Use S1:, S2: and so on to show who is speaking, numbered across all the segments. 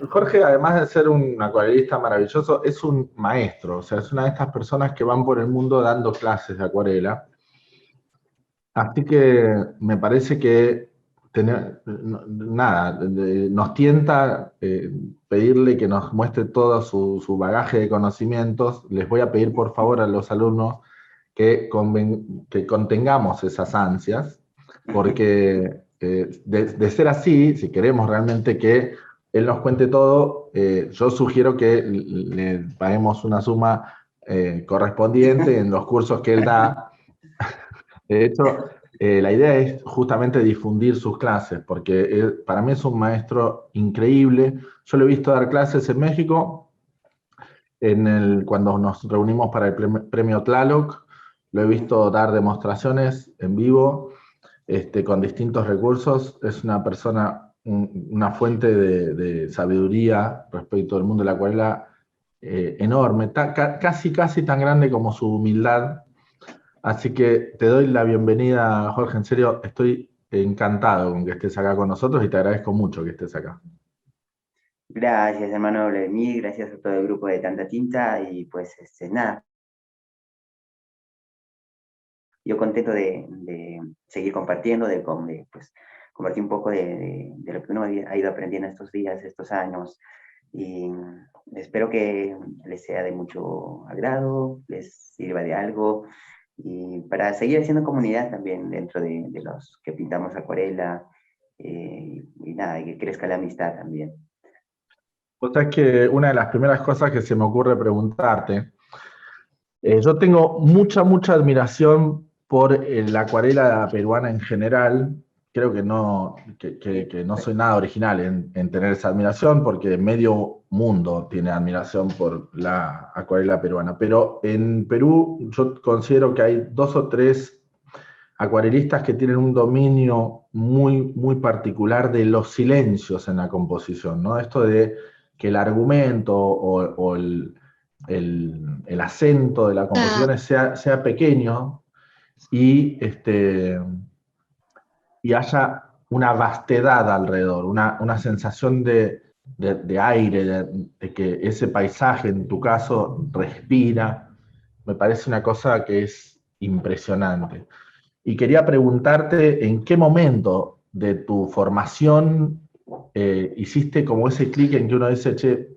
S1: Jorge, además de ser un acuarelista maravilloso, es un maestro, o sea, es una de estas personas que van por el mundo dando clases de acuarela. Así que me parece que nada, nos tienta pedirle que nos muestre todo su bagaje de conocimientos. Les voy a pedir por favor a los alumnos que contengamos esas ansias, porque de ser así, si queremos realmente que él nos cuente todo, yo sugiero que le paguemos una suma correspondiente en los cursos que él da. De hecho, la idea es justamente difundir sus clases, porque para mí es un maestro increíble. Yo lo he visto dar clases en México, cuando nos reunimos para el premio Tlaloc, lo he visto dar demostraciones en vivo, con distintos recursos. Es una persona, una fuente de sabiduría respecto al mundo de la acuarela enorme, casi tan grande como su humildad. Así que te doy la bienvenida, Jorge. En serio, estoy encantado con que estés acá con nosotros y te agradezco mucho que estés acá.
S2: Gracias, hermano Vladimir, gracias a todo el grupo de Tanta Tinta y pues nada, yo contento de seguir compartiendo, pues, compartir un poco de lo que uno ha ido aprendiendo estos días, estos años y espero que les sea de mucho agrado, les sirva de algo y para seguir haciendo comunidad también dentro de los que pintamos acuarela y nada, y que crezca la amistad también.
S1: O sea, es que una de las primeras cosas que se me ocurre preguntarte, yo tengo mucha admiración por la acuarela peruana en general. Creo que que no soy nada original en tener esa admiración, porque medio mundo tiene admiración por la acuarela peruana. Pero en Perú yo considero que hay dos o tres acuarelistas que tienen un dominio muy particular de los silencios en la composición, ¿no? Esto de que el argumento o el acento de la composición sea pequeño y, y haya una vastedad alrededor, una sensación de aire, de que ese paisaje, en tu caso, respira. Me parece una cosa que es impresionante. Y quería preguntarte en qué momento de tu formación hiciste como ese clic en que uno dice, che,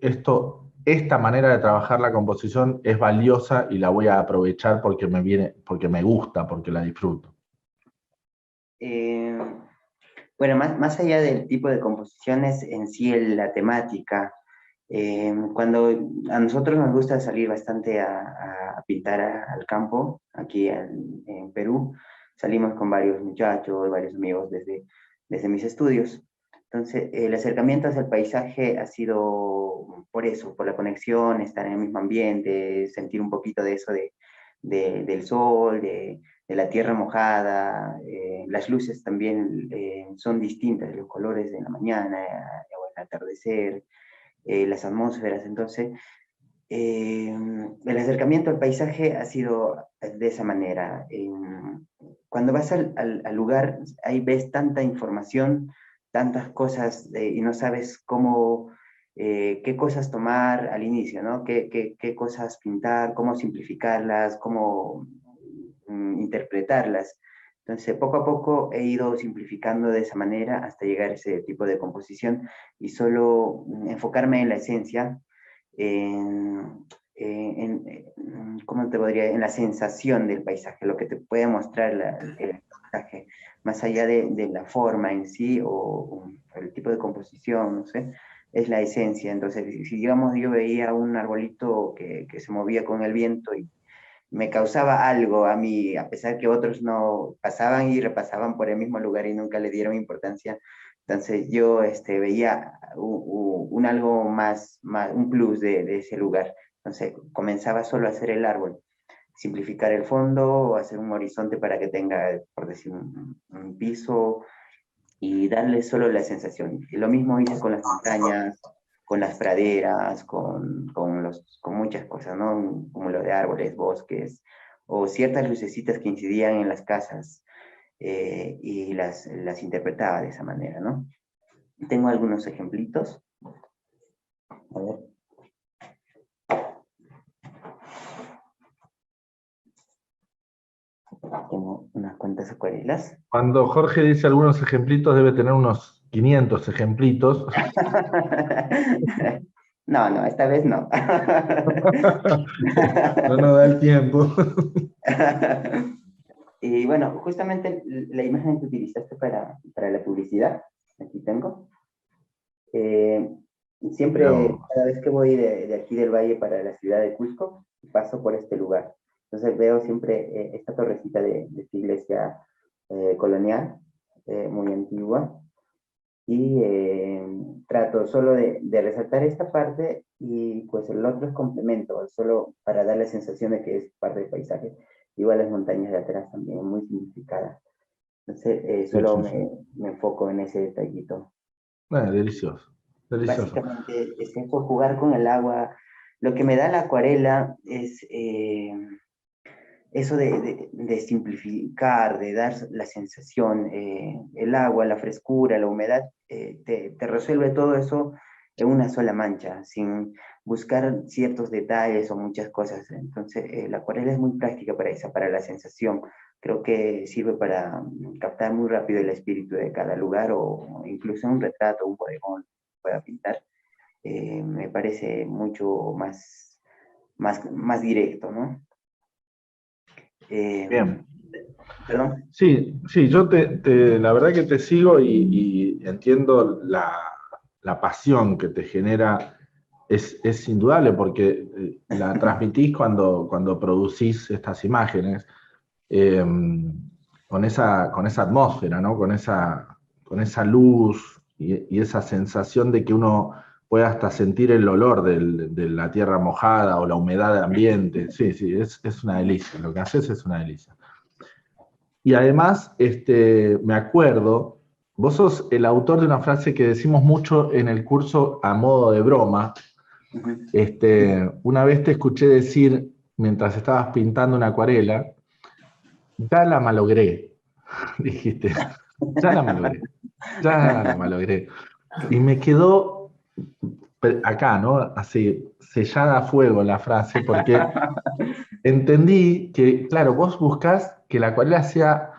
S1: esta manera de trabajar la composición es valiosa y la voy a aprovechar porque me viene, porque me gusta, porque la disfruto.
S2: Eh, bueno, más allá del tipo de composiciones, en sí la temática, cuando a nosotros nos gusta salir bastante a pintar al campo, aquí en Perú, salimos con varios muchachos, varios amigos desde mis estudios. Entonces, el acercamiento hacia el paisaje ha sido por eso, por la conexión, estar en el mismo ambiente, sentir un poquito de eso del sol, de la tierra mojada, las luces también son distintas, los colores de la mañana o el atardecer, las atmósferas, entonces el acercamiento al paisaje ha sido de esa manera. Cuando vas al lugar, ahí ves tanta información, tantas cosas y no sabes cómo, qué cosas tomar al inicio, ¿no? Qué cosas pintar, cómo simplificarlas, cómo interpretarlas. Entonces, poco a poco he ido simplificando de esa manera hasta llegar a ese tipo de composición y solo enfocarme en la esencia, en, ¿cómo te podría? En la sensación del paisaje, lo que te puede mostrar el paisaje, más allá de la forma en sí o el tipo de composición, no sé, es la esencia. Entonces, si digamos yo veía un arbolito que se movía con el viento y me causaba algo a mí, a pesar que otros no pasaban y repasaban por el mismo lugar y nunca le dieron importancia. Entonces yo veía un algo más, un plus de ese lugar. Entonces comenzaba solo a hacer el árbol, simplificar el fondo, o hacer un horizonte para que tenga, por decir, un piso y darle solo la sensación. Y lo mismo hice con las montañas, con las praderas, con muchas cosas, ¿no? Un cúmulo de árboles, bosques, o ciertas lucecitas que incidían en las casas y las interpretaba de esa manera, ¿no? Tengo algunos ejemplitos. A ver. Tengo unas cuantas acuarelas.
S1: Cuando Jorge dice algunos ejemplitos, debe tener unos 500 ejemplitos.
S2: No, no, esta vez no.
S1: No nos da el tiempo.
S2: Y bueno, justamente la imagen que utilizaste para la publicidad, aquí tengo. Eh, Siempre,
S1: No.
S2: cada vez que voy de aquí del valle para la ciudad de Cusco, paso por este lugar. Entonces veo siempre esta torrecita de esta iglesia colonial, muy antigua, y trato solo de resaltar esta parte y pues el otro es complemento, solo para dar la sensación de que es parte del paisaje. Igual las montañas de atrás también, muy significadas. Entonces
S1: Sí,
S2: solo
S1: sí, sí.
S2: me enfoco en ese detallito.
S1: Delicioso. Delicioso.
S2: Básicamente es eso, jugar con el agua. Lo que me da la acuarela es eso de simplificar, de dar la sensación, el agua, la frescura, la humedad, te resuelve todo eso en una sola mancha, sin buscar ciertos detalles o muchas cosas. Entonces, la acuarela es muy práctica para eso, para la sensación. Creo que sirve para captar muy rápido el espíritu de cada lugar o incluso un retrato, un bodegón que pueda pintar. Me parece mucho más directo, ¿no? Eh,
S1: Bien.
S2: Perdón.
S1: Sí, sí, yo la verdad que te sigo y entiendo la pasión que te genera. Es indudable porque la transmitís cuando producís estas imágenes eh, con esa atmósfera, ¿no? Con esa luz y esa sensación de que uno puede hasta sentir el olor de la tierra mojada o la humedad de ambiente. Sí, sí, es una delicia. Lo que haces es una delicia. Y además, me acuerdo, vos sos el autor de una frase que decimos mucho en el curso a modo de broma.
S2: Ujú.
S1: Una vez te escuché decir, mientras estabas pintando una acuarela, ya la malogré, dijiste, ya la malogré, ya la malogré. Y me quedó acá, ¿no? Así, sellada a fuego la frase, porque entendí que, claro, vos buscás que la acuarela sea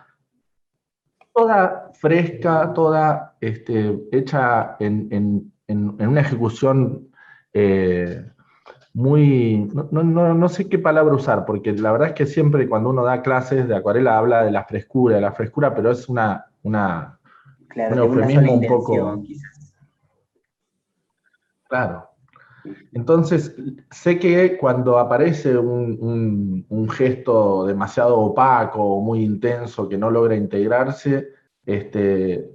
S1: toda fresca, toda hecha en una ejecución muy, no sé qué palabra usar, porque la verdad es que siempre cuando uno da clases de acuarela habla de la frescura, pero es un
S2: Claro, de una sola
S1: eufemismo un
S2: intención,
S1: poco
S2: quizás.
S1: claro. Entonces, sé que cuando aparece un gesto demasiado opaco o muy intenso que no logra integrarse, este,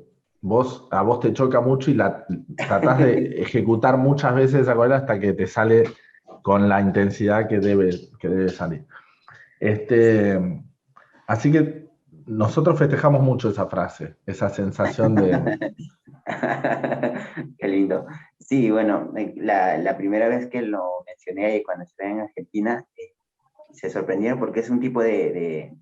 S1: a vos te choca mucho y tratás de ejecutar muchas veces esa acuarela hasta que te sale con la intensidad que debe salir.
S2: Sí.
S1: Este, así que nosotros festejamos mucho esa frase, esa sensación de...
S2: Qué lindo. Sí, bueno, la primera vez que lo mencioné cuando estuve en Argentina, se sorprendieron porque es un tipo de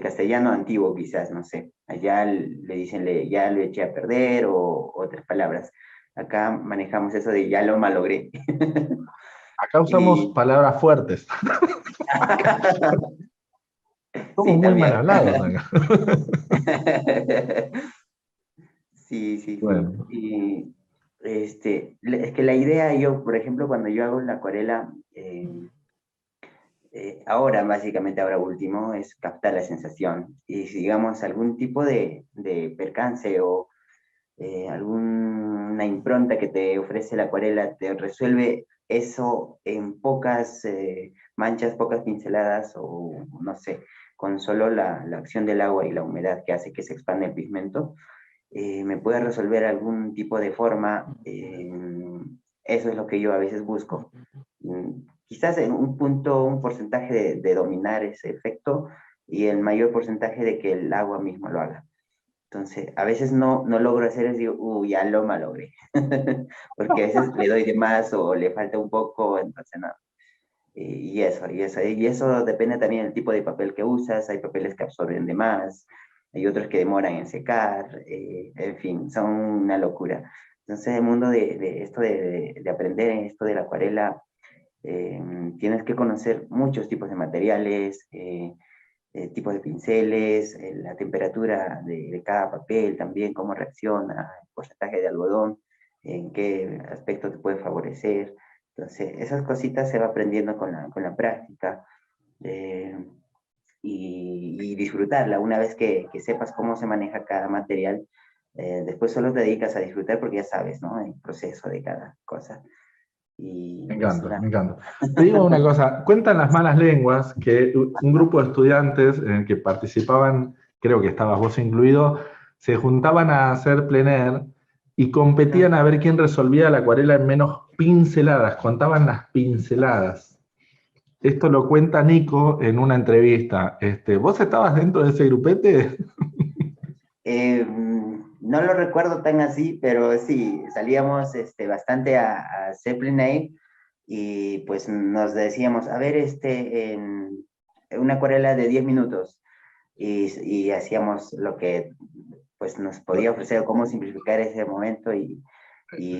S2: castellano antiguo, quizás, no sé. Allá le dicen, ya lo eché a perder o otras palabras. Acá manejamos eso de ya lo malogré.
S1: Acá usamos
S2: Y
S1: palabras fuertes. Somos
S2: sí,
S1: muy mal
S2: también.
S1: hablados acá.
S2: Sí, sí, sí.
S1: Bueno,
S2: Y es que la idea, yo, por ejemplo, cuando yo hago la acuarela, ahora, básicamente, ahora último, es captar la sensación. Y si, digamos, algún tipo de percance o alguna impronta que te ofrece la acuarela te resuelve eso en pocas manchas, pocas pinceladas o no sé, con solo la acción del agua y la humedad que hace que se expanda el pigmento, me puede resolver algún tipo de forma. Eso es lo que yo a veces busco. Quizás en un punto, un porcentaje de dominar ese efecto y el mayor porcentaje de que el agua mismo lo haga. Entonces, a veces no logro hacer eso, digo, ya lo malogré. Porque a veces le doy de más o le falta un poco, entonces no. Y eso depende también del tipo de papel que usas. Hay papeles que absorben de más, hay otros que demoran en secar, en fin, son una locura. Entonces, el mundo de esto de aprender en esto de la acuarela, tienes que conocer muchos tipos de materiales, tipos de pinceles, la temperatura de cada papel también, cómo reacciona, el porcentaje de algodón, en qué aspecto te puede favorecer. Entonces, esas cositas se va aprendiendo con la práctica. eh, y disfrutarla. Una vez que sepas cómo se maneja cada material, después solo te dedicas a disfrutar porque ya sabes, ¿no? El proceso de cada cosa. Y
S1: Me
S2: pues
S1: encanta,
S2: nada.
S1: me encanta. Te digo una cosa, cuentan las malas lenguas que un grupo de estudiantes en el que participaban, creo que estabas vos incluido, se juntaban a hacer plein air y competían a ver quién resolvía la acuarela en menos pinceladas, contaban las pinceladas. Esto lo cuenta Nico en una entrevista. ¿Vos estabas dentro de ese grupete?
S2: No lo recuerdo tan así, pero sí, salíamos bastante a Zeppelin Air y pues nos decíamos, a ver, en una acuarela de 10 minutos y hacíamos lo que pues nos podía ofrecer, cómo simplificar ese momento y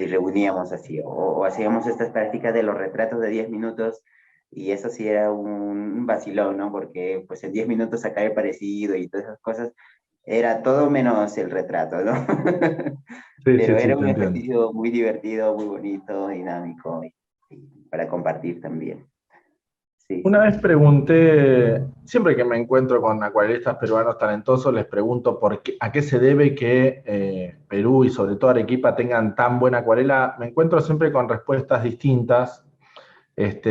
S2: reuníamos así, o hacíamos estas prácticas de los retratos de 10 minutos y eso sí era un vacilón, ¿no? Porque pues en 10 minutos sacar el parecido y todas esas cosas era todo menos el retrato, ¿no?
S1: Sí,
S2: Pero
S1: sí, sí,
S2: era
S1: te
S2: un
S1: entiendo.
S2: ejercicio muy divertido, muy bonito, dinámico y para compartir también. Sí,
S1: Una
S2: sí.
S1: vez pregunté, siempre que me encuentro con acuarelistas peruanos talentosos, les pregunto a qué se debe que Perú y sobre todo Arequipa tengan tan buena acuarela. Me encuentro siempre con respuestas distintas.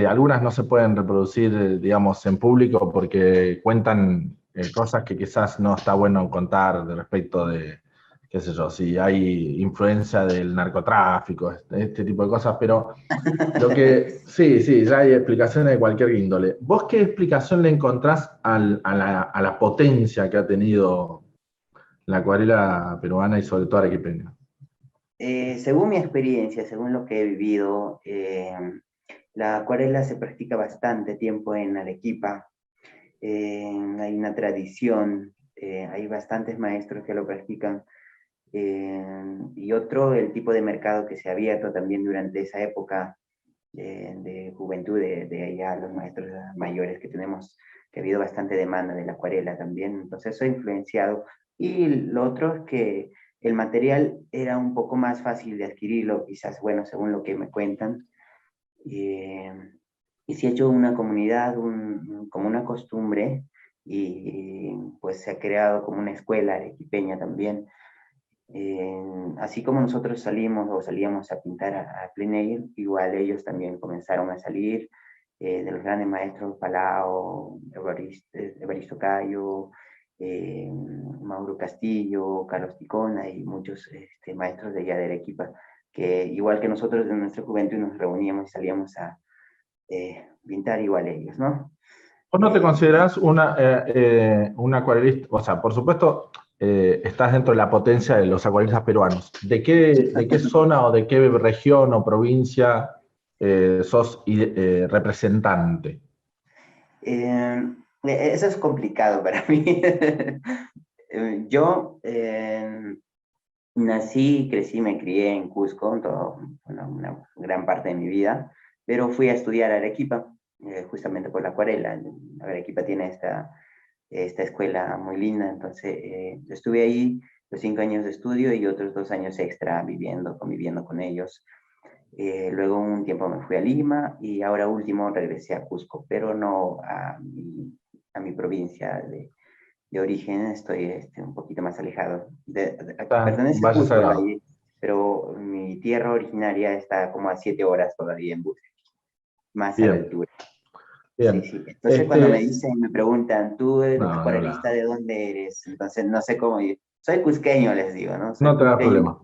S1: Algunas no se pueden reproducir, digamos, en público porque cuentan cosas que quizás no está bueno contar de respecto de, qué sé yo, si hay influencia del narcotráfico, este tipo de cosas, pero lo que, sí, sí, ya hay explicaciones de cualquier índole. ¿Vos qué explicación le encontrás a la potencia que ha tenido la acuarela peruana y sobre todo arequipeña?
S2: Según mi experiencia, según lo que he vivido, la acuarela se practica bastante tiempo en Arequipa. Hay una tradición, hay bastantes maestros que lo practican. Y otro, el tipo de mercado que se ha abierto también durante esa época de juventud, de allá los maestros mayores que tenemos, que ha habido bastante demanda de la acuarela también. Entonces eso ha influenciado. Y lo otro es que el material era un poco más fácil de adquirirlo, quizás, bueno, según lo que me cuentan. Eh, y se ha hecho una comunidad, como una costumbre, y pues se ha creado como una escuela arequipeña también. Así como nosotros salimos o salíamos a pintar a plein air, igual ellos también comenzaron a salir, de los grandes maestros Palao, Evaristo Cayo, Mauro Castillo, Carlos Ticona y muchos maestros de allá de Arequipa, que igual que nosotros en nuestra juventud nos reuníamos y salíamos a pintar igual ellos, ¿no?
S1: ¿Vos no te
S2: Eh,
S1: considerás una acuarelista? O sea, por supuesto, estás dentro de la potencia de los acuarelistas peruanos. De qué zona o de qué región o provincia sos representante?
S2: Eso es complicado para mí. Yo nací, crecí, me crié en Cusco una gran parte de mi vida, pero fui a estudiar a Arequipa, justamente por la acuarela. Arequipa tiene esta escuela muy linda, entonces estuve ahí los 5 años de estudio y otros 2 años extra viviendo, conviviendo con ellos. Luego un tiempo me fui a Lima y ahora último regresé a Cusco, pero no a mi provincia de origen, estoy un poquito más alejado. Pertenece a
S1: Valle
S2: Cusco, el
S1: Sagrado.
S2: valle, pero mi tierra originaria está como a 7 horas todavía en bus, más a la
S1: Bien,
S2: altura. Sí,
S1: bien.
S2: sí. Entonces cuando me dicen, me preguntan, ¿tú eres
S1: No, ni
S2: acuarelista
S1: hablar.
S2: de dónde eres? Entonces no sé cómo ir. Soy cusqueño, les digo, ¿no? Soy
S1: No te das
S2: cusqueño.
S1: problema.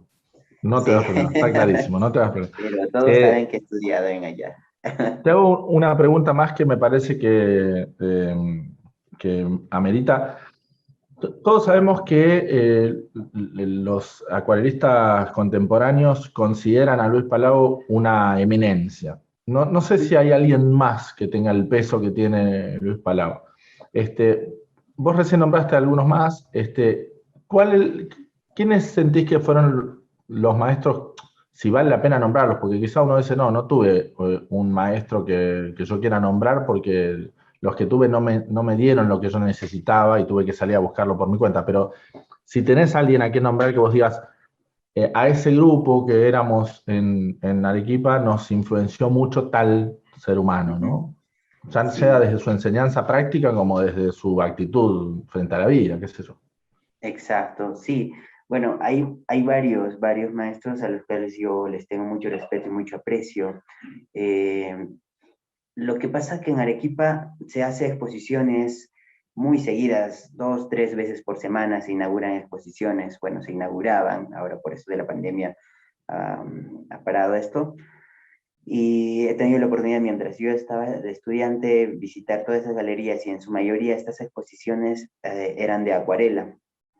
S1: No te
S2: Sí.
S1: das problema. Está clarísimo, no te das problema.
S2: Pero todos saben
S1: Eh,
S2: que he estudiado en allá.
S1: Te hago una pregunta más que me parece que amerita. Todos sabemos que los acuarelistas contemporáneos consideran a Luis Palau una eminencia. No sé si hay alguien más que tenga el peso que tiene Luis Palau. Vos recién nombraste a algunos más. ¿Quiénes sentís que fueron los maestros? si vale la pena nombrarlos, porque quizá uno dice, no tuve un maestro que yo quiera nombrar porque los que tuve no me dieron lo que yo necesitaba y tuve que salir a buscarlo por mi cuenta, pero si tenés a alguien a quien nombrar que vos digas, a ese grupo que éramos en Arequipa nos influenció mucho tal ser humano, ¿no? Ya sea
S2: Sí,
S1: desde su enseñanza práctica como desde su actitud frente a la vida, qué sé yo.
S2: exacto, sí. Bueno, hay varios maestros a los cuales yo les tengo mucho respeto y mucho aprecio. Eh, Lo que pasa es que en Arequipa se hace exposiciones muy seguidas, 2, 3 veces por semana se inauguran exposiciones. Bueno, se inauguraban, ahora por eso de la pandemia ha parado esto. Y he tenido la oportunidad, mientras yo estaba de estudiante, visitar todas esas galerías y en su mayoría estas exposiciones eran de acuarela.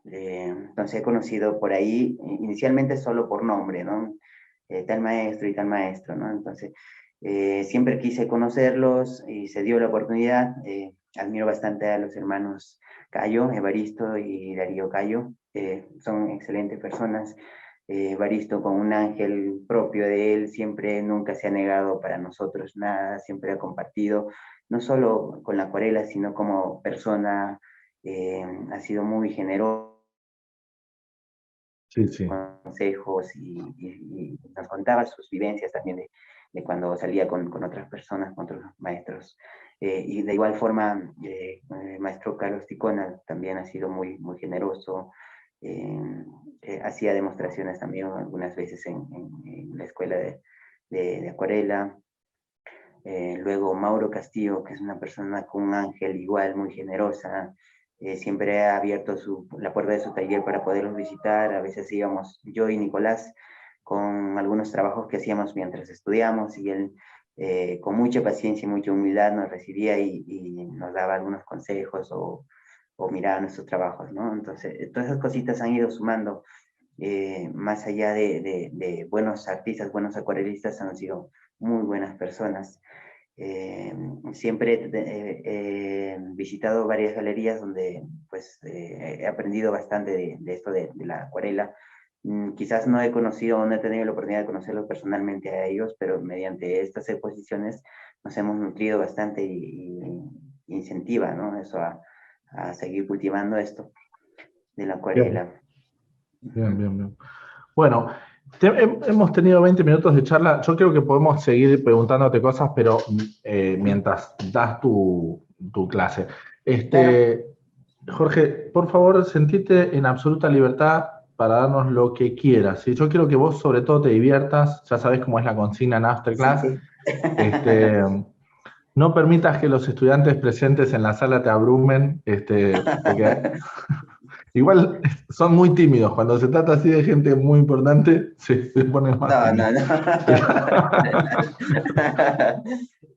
S2: Entonces he conocido por ahí, inicialmente solo por nombre, ¿no? Tal maestro y tal maestro, ¿no? Entonces siempre quise conocerlos y se dio la oportunidad. Admiro bastante a los hermanos Cayo, Evaristo y Darío Cayo. Son excelentes personas. Evaristo con un ángel propio de él, siempre nunca se ha negado para nosotros nada, siempre ha compartido, no solo con la acuarela, sino como persona, ha sido muy generoso
S1: Sí, sí.
S2: consejos y nos contaba sus vivencias también de cuando salía con otras personas, con otros maestros. Y de igual forma, el maestro Carlos Ticona también ha sido muy generoso. eh, Hacía demostraciones también algunas veces en la escuela de acuarela. Luego Mauro Castillo, que es una persona con un ángel igual, muy generosa, siempre ha abierto la puerta de su taller para poderlos visitar. A veces íbamos yo y Nicolás con algunos trabajos que hacíamos mientras estudiamos y él con mucha paciencia y mucha humildad nos recibía y nos daba algunos consejos o miraba nuestros trabajos, ¿no? Entonces, todas esas cositas han ido sumando, más allá de buenos artistas, buenos acuarelistas, han sido muy buenas personas. Siempre he visitado varias galerías donde pues he aprendido bastante de esto de la acuarela. Quizás no he conocido, no he tenido la oportunidad de conocerlos personalmente a ellos, pero mediante estas exposiciones nos hemos nutrido bastante y incentiva, ¿no? Eso a seguir cultivando esto de la
S1: Bien,
S2: acuarela.
S1: bien, bien, bien. Bueno, hemos tenido 20 minutos de charla. Yo creo que podemos seguir preguntándote cosas, pero mientras das tu clase.
S2: Claro.
S1: Este, Jorge, por favor, sentite en absoluta libertad para darnos lo que quieras. ¿Sí? Yo quiero que vos sobre todo te diviertas, ya sabés cómo es la consigna en
S2: Sí,
S1: Afterclass.
S2: sí.
S1: Este, no permitas que los estudiantes presentes en la sala te abrumen, porque igual son muy tímidos. Cuando se trata así de gente muy importante, se ponen más
S2: No,
S1: tímidos.
S2: no, no.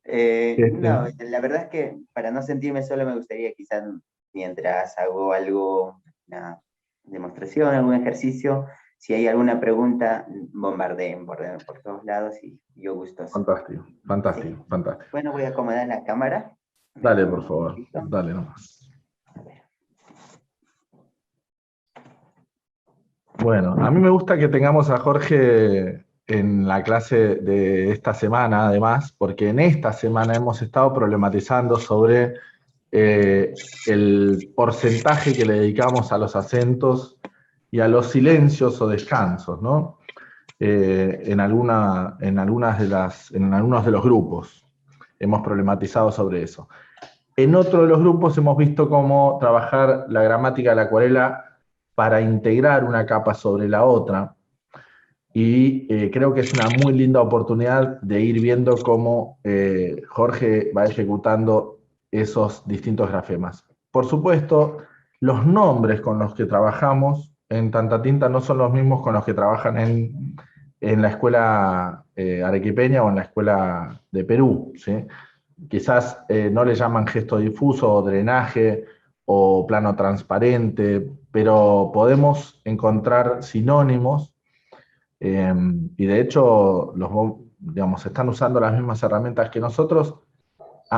S1: Este,
S2: No, la verdad es que para no sentirme solo me gustaría quizás mientras hago algo, una demostración, algún ejercicio, si hay alguna pregunta, bombardeen por todos lados y yo gustoso.
S1: fantástico,
S2: Sí.
S1: fantástico, fantástico.
S2: Bueno, voy a acomodar la cámara.
S1: Dale,
S2: Déjame
S1: por
S2: un
S1: favor,
S2: momentito.
S1: dale nomás.
S2: A ver.
S1: Bueno, a mí me gusta que tengamos a Jorge en la clase de esta semana, además, porque en esta semana hemos estado problematizando sobre el porcentaje que le dedicamos a los acentos y a los silencios o descansos, ¿no? En algunos de los grupos hemos problematizado sobre eso. En otro de los grupos hemos visto cómo trabajar la gramática de la acuarela para integrar una capa sobre la otra, y creo que es una muy linda oportunidad de ir viendo cómo Jorge va ejecutando esos distintos grafemas. Por supuesto, los nombres con los que trabajamos en Tanta Tinta no son los mismos con los que trabajan en la escuela arequipeña o en la escuela de Perú, ¿sí? Quizás no le llaman gesto difuso o drenaje o plano transparente, pero podemos encontrar sinónimos, y de hecho digamos, están usando las mismas herramientas que nosotros,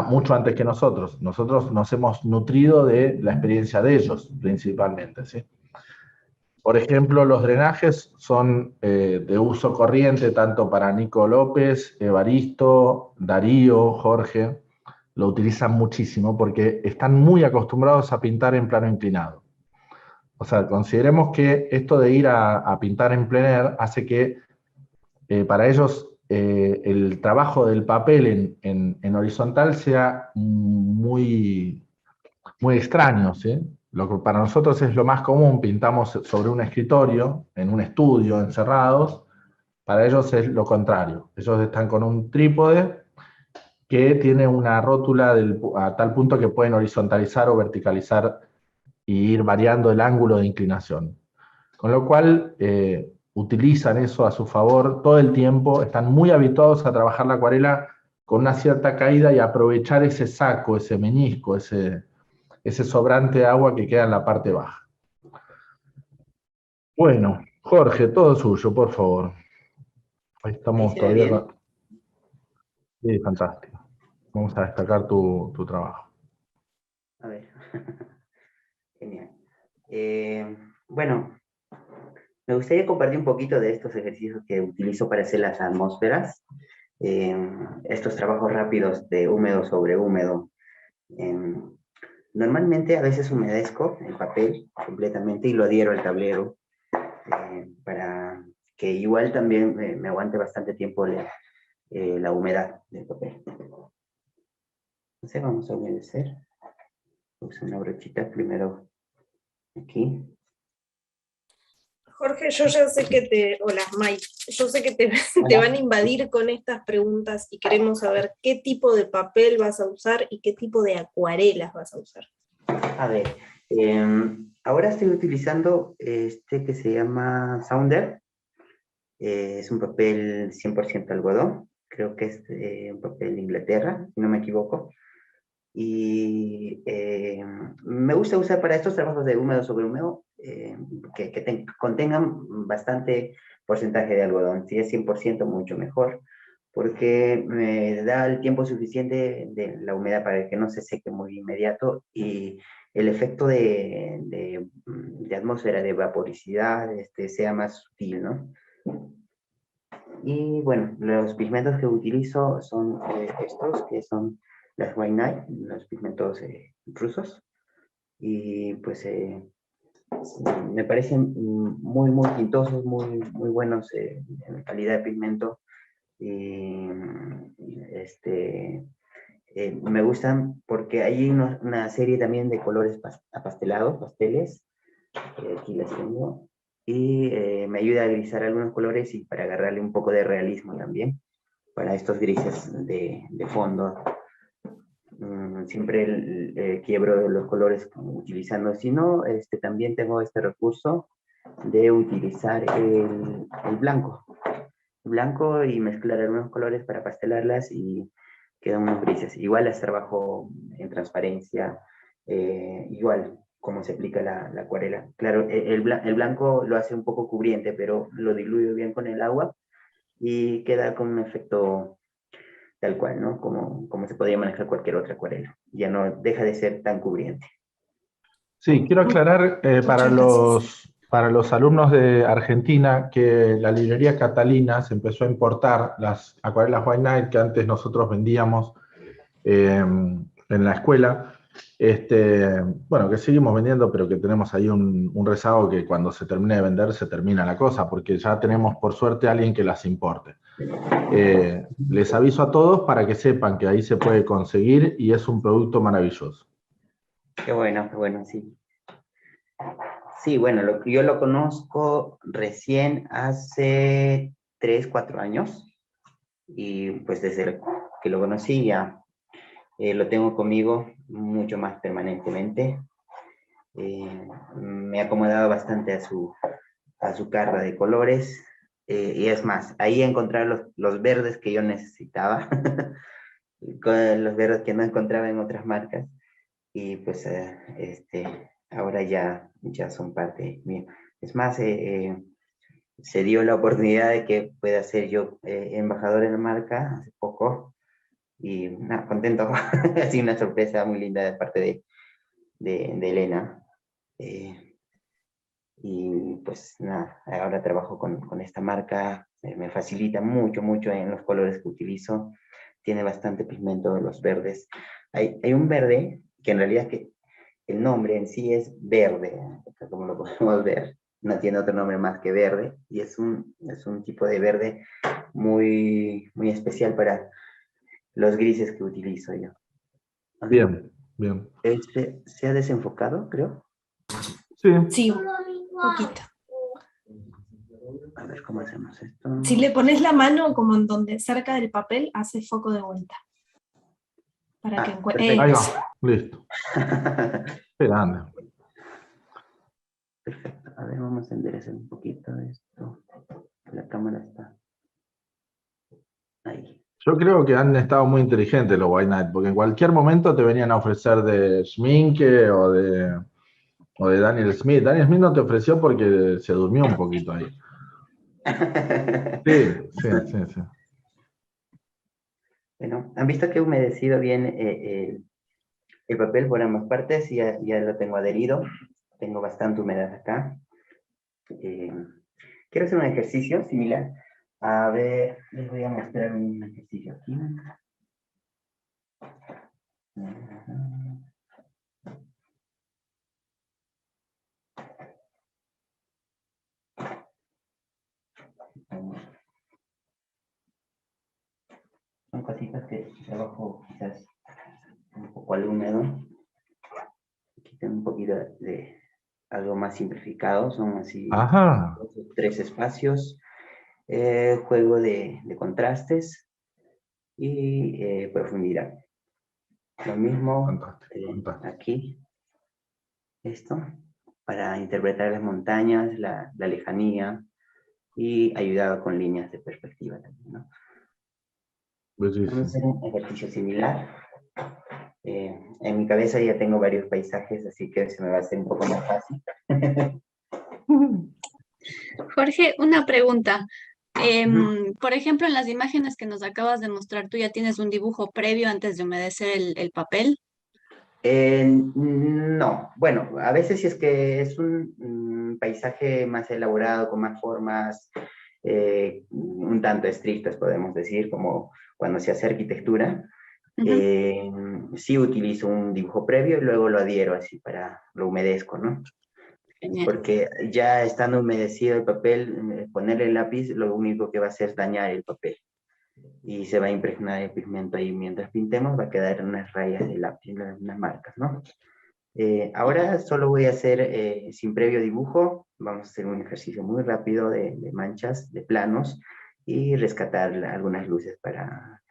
S1: mucho antes que nosotros. Nosotros nos hemos nutrido de la experiencia de ellos, principalmente, ¿sí? Por ejemplo, los drenajes son de uso corriente tanto para Nico López, Evaristo, Darío, Jorge. Lo utilizan muchísimo porque están muy acostumbrados a pintar en plano inclinado. O sea, consideremos que esto de ir a pintar en plein air hace que para ellos el trabajo del papel en horizontal sea muy extraño, ¿sí? Lo que para nosotros es lo más común, pintamos sobre un escritorio, en un estudio, encerrados. Para ellos es lo contrario. Ellos están con un trípode que tiene una rótula a tal punto que pueden horizontalizar o verticalizar y ir variando el ángulo de inclinación. Con lo cual, utilizan eso a su favor todo el tiempo, están muy habituados a trabajar la acuarela con una cierta caída y aprovechar ese saco, ese meñisco, ese sobrante de agua que queda en la parte baja. Bueno, Jorge, todo suyo, por favor. Ahí
S2: ¿Ahí
S1: estamos
S2: se ve
S1: todavía.
S2: bien?
S1: Sí, fantástico. Vamos a destacar tu trabajo.
S2: A ver. Genial. Bueno, me gustaría compartir un poquito de estos ejercicios que utilizo para hacer las atmósferas. Estos trabajos rápidos de húmedo sobre húmedo. Normalmente a veces humedezco el papel completamente y lo adhiero al tablero para que igual también me aguante bastante tiempo la humedad del papel. Entonces vamos a humedecer. Puse una brochita primero aquí.
S3: Jorge, yo ya sé que hola Mike, yo sé que te van a invadir con estas preguntas y queremos saber qué tipo de papel vas a usar y qué tipo de acuarelas vas a usar.
S2: A ver, ahora estoy utilizando este que se llama Sounder. Es un papel 100% algodón. Creo que es un papel de Inglaterra, si no me equivoco. Y me gusta usar para estos trabajos de húmedo sobre húmedo que contengan bastante porcentaje de algodón. Si es 100% mucho mejor, porque me da el tiempo suficiente de la humedad para que no se seque muy inmediato y el efecto de atmósfera, de vaporicidad, sea más sutil, ¿no? Y bueno, los pigmentos que utilizo son estos, que son las White Knight, los pigmentos rusos. Y pues me parecen muy pintosos, muy buenos en calidad de pigmento. Y me gustan porque hay una serie también de colores apastelados, pasteles, aquí las tengo, y me ayuda a grisar algunos colores y para agarrarle un poco de realismo también, para estos grises de fondo. Siempre quiebro los colores utilizando, si no, también tengo este recurso de utilizar el blanco y mezclar algunos colores para pastelarlas y quedan unos grises. Igual las trabajo en transparencia, igual como se aplica la acuarela. Claro, el blanco lo hace un poco cubriente, pero lo diluyo bien con el agua y queda con un efecto tal cual, ¿no? Como se podría manejar cualquier otra acuarela. Ya no deja de ser tan cubriente.
S1: Sí, quiero aclarar para los alumnos de Argentina que la librería Catalina se empezó a importar las acuarelas White Knight que antes nosotros vendíamos en la escuela. Bueno, que seguimos vendiendo, pero que tenemos ahí un rezago que cuando se termine de vender se termina la cosa, porque ya tenemos por suerte a alguien que las importe. Les aviso a todos para que sepan que ahí se puede conseguir y es un producto maravilloso.
S2: Qué bueno, sí. Sí, bueno, yo lo conozco recién hace 3, 4 años y pues desde que lo conocí ya lo tengo conmigo mucho más permanentemente. Me he acomodado bastante a su carga de colores y es más, ahí encontrar los verdes que yo necesitaba, con los verdes que no encontraba en otras marcas y pues ahora ya son parte mía. Es más, se dio la oportunidad de que pueda ser yo embajador en la marca hace poco y nada, contento. Ha sido una sorpresa muy linda de parte de Elena. Y pues nada, ahora trabajo con esta marca, me facilita mucho, mucho en los colores que utilizo. Tiene bastante pigmento de los verdes. Hay un verde que en realidad que el nombre en sí es verde, como lo podemos ver. No tiene otro nombre más que verde. Y es un tipo de verde muy, muy especial para los grises que utilizo yo. A ver,
S1: Bien, bien.
S2: este se ha desenfocado, creo.
S1: Sí,
S3: Sí, un poquito.
S2: A ver cómo hacemos esto.
S3: Si le pones la mano como en donde, cerca del papel, hace foco de vuelta. Para que
S2: Perfecto.
S1: ahí va, listo. Qué grande.
S2: Perfecto. A ver, vamos a enderezar un poquito esto. La cámara está ahí.
S1: Yo creo que han estado muy inteligentes los White Knight, porque en cualquier momento te venían a ofrecer de Schminke o de Daniel Smith. Daniel Smith no te ofreció porque se durmió un poquito ahí. Sí, sí, sí, sí.
S2: Bueno, ¿han visto que he humedecido bien el papel por ambas partes? Ya lo tengo adherido. Tengo bastante humedad acá. Quiero hacer un ejercicio similar. A ver, les voy a mostrar un ejercicio aquí. Son cositas que trabajo quizás un poco al húmedo. Aquí tengo un poquito de algo más simplificado. Son así
S1: Ajá,
S2: 2 o 3 espacios. Juego de contrastes y profundidad. Lo mismo
S1: fantástico, fantástico.
S2: aquí, esto, para interpretar las montañas, la lejanía y ayudado con líneas de perspectiva también, ¿no? Vamos a
S1: Bellísimo.
S2: hacer un ejercicio similar. En mi cabeza ya tengo varios paisajes, así que se me va a hacer un poco más fácil.
S4: Jorge, una pregunta. Por ejemplo, en las imágenes que nos acabas de mostrar, ¿tú ya tienes un dibujo previo antes de humedecer el papel?
S2: No, bueno, a veces si es que es un paisaje más elaborado, con más formas, un tanto estrictas, podemos decir, como cuando se hace arquitectura,
S4: Ujú.
S2: sí utilizo un dibujo previo y luego lo adhiero así lo humedezco, ¿no?
S4: Genial.
S2: Porque ya estando humedecido el papel, ponerle el lápiz, lo único que va a hacer es dañar el papel y se va a impregnar el pigmento ahí. Mientras pintemos va a quedar unas rayas de lápiz, unas marcas, ¿no? Ahora solo voy a hacer, sin previo dibujo, vamos a hacer un ejercicio muy rápido de manchas, de planos, y rescatar algunas luces para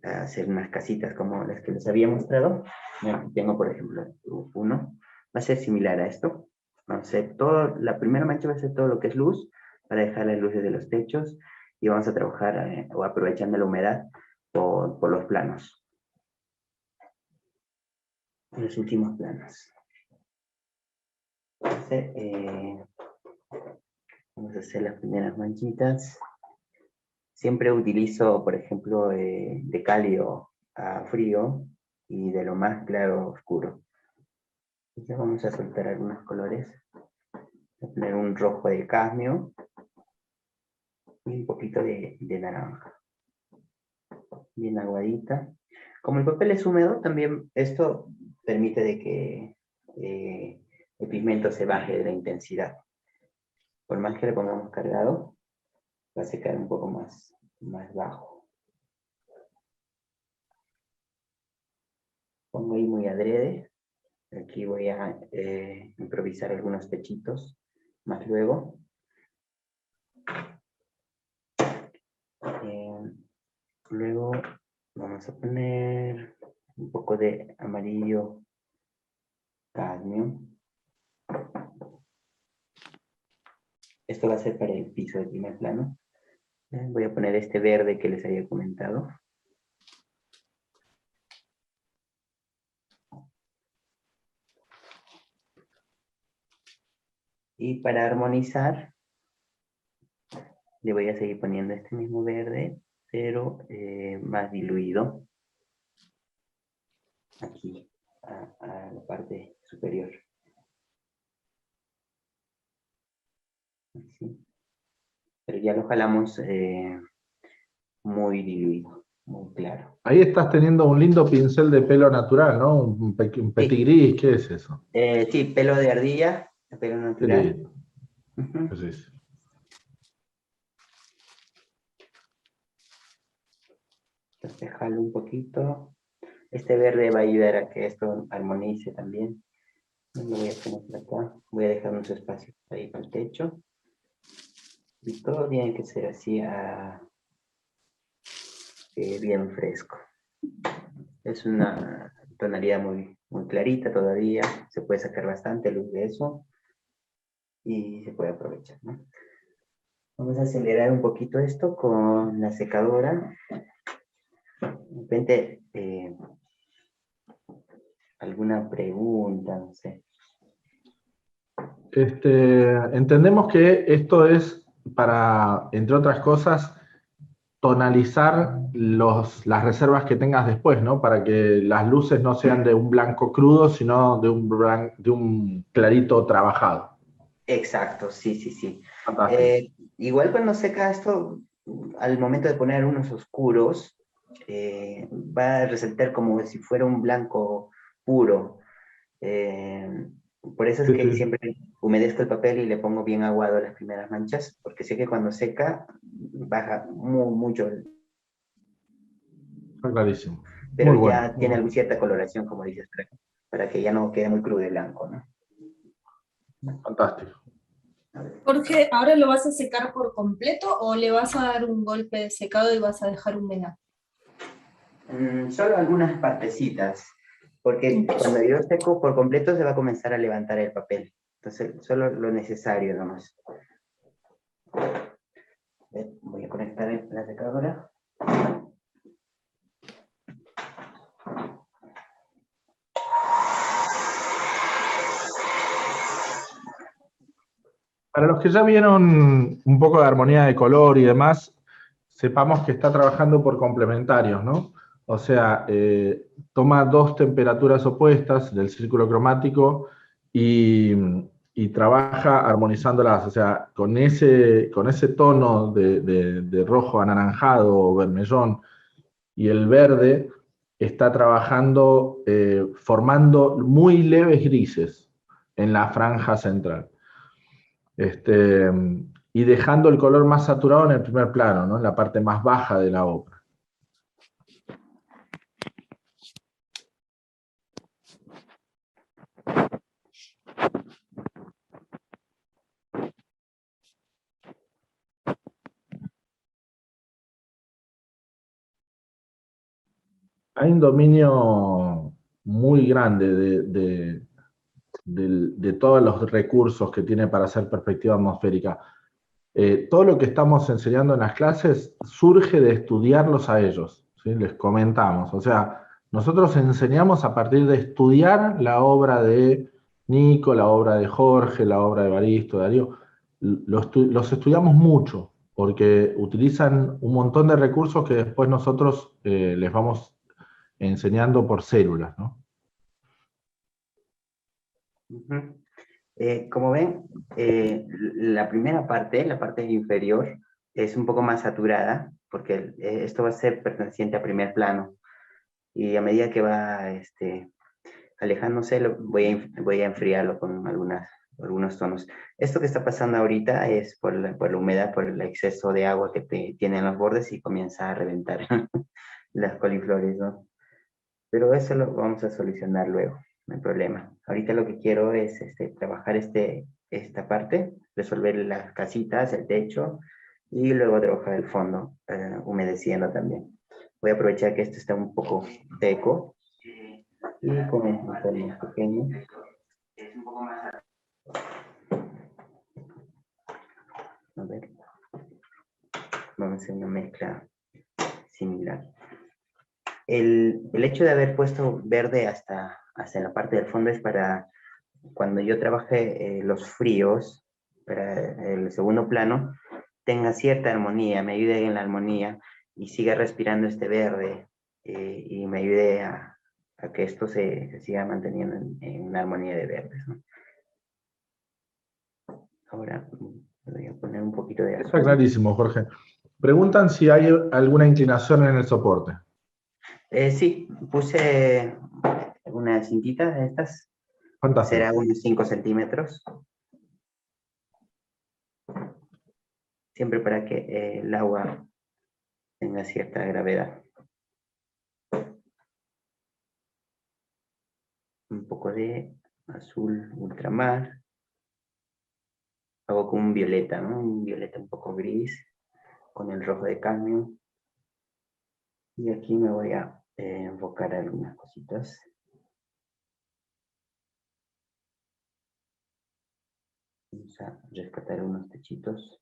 S2: hacer unas casitas como las que les había mostrado. Aquí tengo, por ejemplo, uno. Va a ser similar a esto. Vamos a hacer la primera mancha va a ser todo lo que es luz, para dejar las luces de los techos, y vamos a trabajar o aprovechando la humedad por los planos. Los últimos planos. Entonces, vamos a hacer las primeras manchitas. Siempre utilizo, por ejemplo, de cálido a frío y de lo más claro a oscuro. Ya vamos a soltar algunos colores. Voy a poner un rojo de cadmio y un poquito de naranja. Bien aguadita. Como el papel es húmedo, también esto permite de que el pigmento se baje de la intensidad. Por más que le pongamos cargado, va a secar un poco más bajo. Pongo ahí muy adrede. Aquí voy a improvisar algunos techitos más luego. Luego vamos a poner un poco de amarillo cadmio. Esto va a ser para el piso del primer plano. Voy a poner este verde que les había comentado. Y para armonizar, le voy a seguir poniendo este mismo verde, pero más diluido. Aquí, a la parte superior. así. Pero ya lo jalamos muy diluido, muy claro.
S1: Ahí estás teniendo un lindo pincel de pelo natural, ¿no? Un petit
S2: Sí.
S1: gris, ¿qué es eso?
S2: Sí, pelo de ardilla, pelo
S1: Qué
S2: natural.
S1: lindo.
S2: Ujú.
S1: ¿Qué es eso?
S2: Entonces jalo un poquito. Este verde va a ayudar a que esto armonice también. Lo voy a poner por acá. Voy a dejar unos espacios ahí para el techo. Y todo tiene que ser así bien fresco. Es una tonalidad muy, muy clarita todavía. Se puede sacar bastante luz de eso. Y se puede aprovechar, ¿no? Vamos a acelerar un poquito esto con la secadora. De repente, alguna pregunta, no sé.
S1: Entendemos que esto es para, entre otras cosas, tonalizar las reservas que tengas después, ¿no? Para que las luces no sean de un blanco crudo, sino de un clarito trabajado.
S2: Exacto, sí, sí, sí.
S1: Fantástico.
S2: Igual cuando seca esto, al momento de poner unos oscuros, va a resaltar como si fuera un blanco puro. Eh, por eso es
S1: Sí,
S2: que
S1: sí,
S2: siempre humedezco el papel y le pongo bien aguado las primeras manchas, porque sé que cuando seca baja mucho,
S1: está clarísimo.
S2: pero
S1: Muy bueno,
S2: ya
S1: muy
S2: tiene
S1: bueno.
S2: cierta coloración, como dices, para que ya no quede muy crudo y blanco, ¿no?
S1: Fantástico.
S3: Jorge, ¿ahora lo vas a secar por completo o le vas a dar un golpe de secado y vas a dejar humedad?
S2: Solo algunas partecitas, porque cuando yo seco por completo se va a comenzar a levantar el papel. Entonces, solo lo necesario nomás. Voy a conectar la secadora.
S1: Para los que ya vieron un poco de armonía de color y demás, sepamos que está trabajando por complementarios, ¿no? O sea, toma dos temperaturas opuestas del círculo cromático y, y trabaja armonizándolas. O sea, con ese tono de rojo anaranjado o vermellón y el verde, está trabajando formando muy leves grises en la franja central. Este, y dejando el color más saturado en el primer plano, ¿no? En la parte más baja de la obra. Hay un dominio muy grande de todos los recursos que tiene para hacer perspectiva atmosférica. Todo lo que estamos enseñando en las clases surge de estudiarlos a ellos, ¿sí? Les comentamos. O sea, nosotros enseñamos a partir de estudiar la obra de Nico, la obra de Jorge, la obra de Evaristo, de Darío. Los estudiamos mucho, porque utilizan un montón de recursos que después nosotros les vamos enseñando por células, ¿no?
S2: Uh-huh. Como ven, la primera parte, la parte inferior, es un poco más saturada, porque esto va a ser perteneciente a primer plano. Y a medida que va alejándose, voy a enfriarlo con algunos tonos. Esto que está pasando ahorita es por la humedad, por el exceso de agua que tienen los bordes y comienza a reventar las coliflores, ¿no? Pero eso lo vamos a solucionar luego, no hay problema. Ahorita lo que quiero es trabajar esta parte, resolver las casitas, el techo, y luego trabajar el fondo, humedeciendo también. Voy a aprovechar que esto está un poco seco, y con un pincel más pequeño. A ver, vamos a hacer una mezcla similar. El hecho de haber puesto verde hasta la parte del fondo es para cuando yo trabaje los fríos, para el segundo plano, tenga cierta armonía, me ayude en la armonía y siga respirando este verde y me ayude a que esto se siga manteniendo en una armonía de verdes, ¿no? Ahora Le voy a poner un poquito de
S1: Está
S2: azul.
S1: clarísimo, Jorge. Preguntan si hay alguna inclinación en el soporte.
S2: Sí, puse una cintita de estas.
S1: Fantástico.
S2: Será unos 5 centímetros. Siempre para que el agua tenga cierta gravedad. Un poco de azul ultramar. Hago como un violeta, ¿no? Un violeta un poco gris con el rojo de cadmio. Y aquí me voy a enfocar algunas cositas. Vamos a rescatar unos techitos.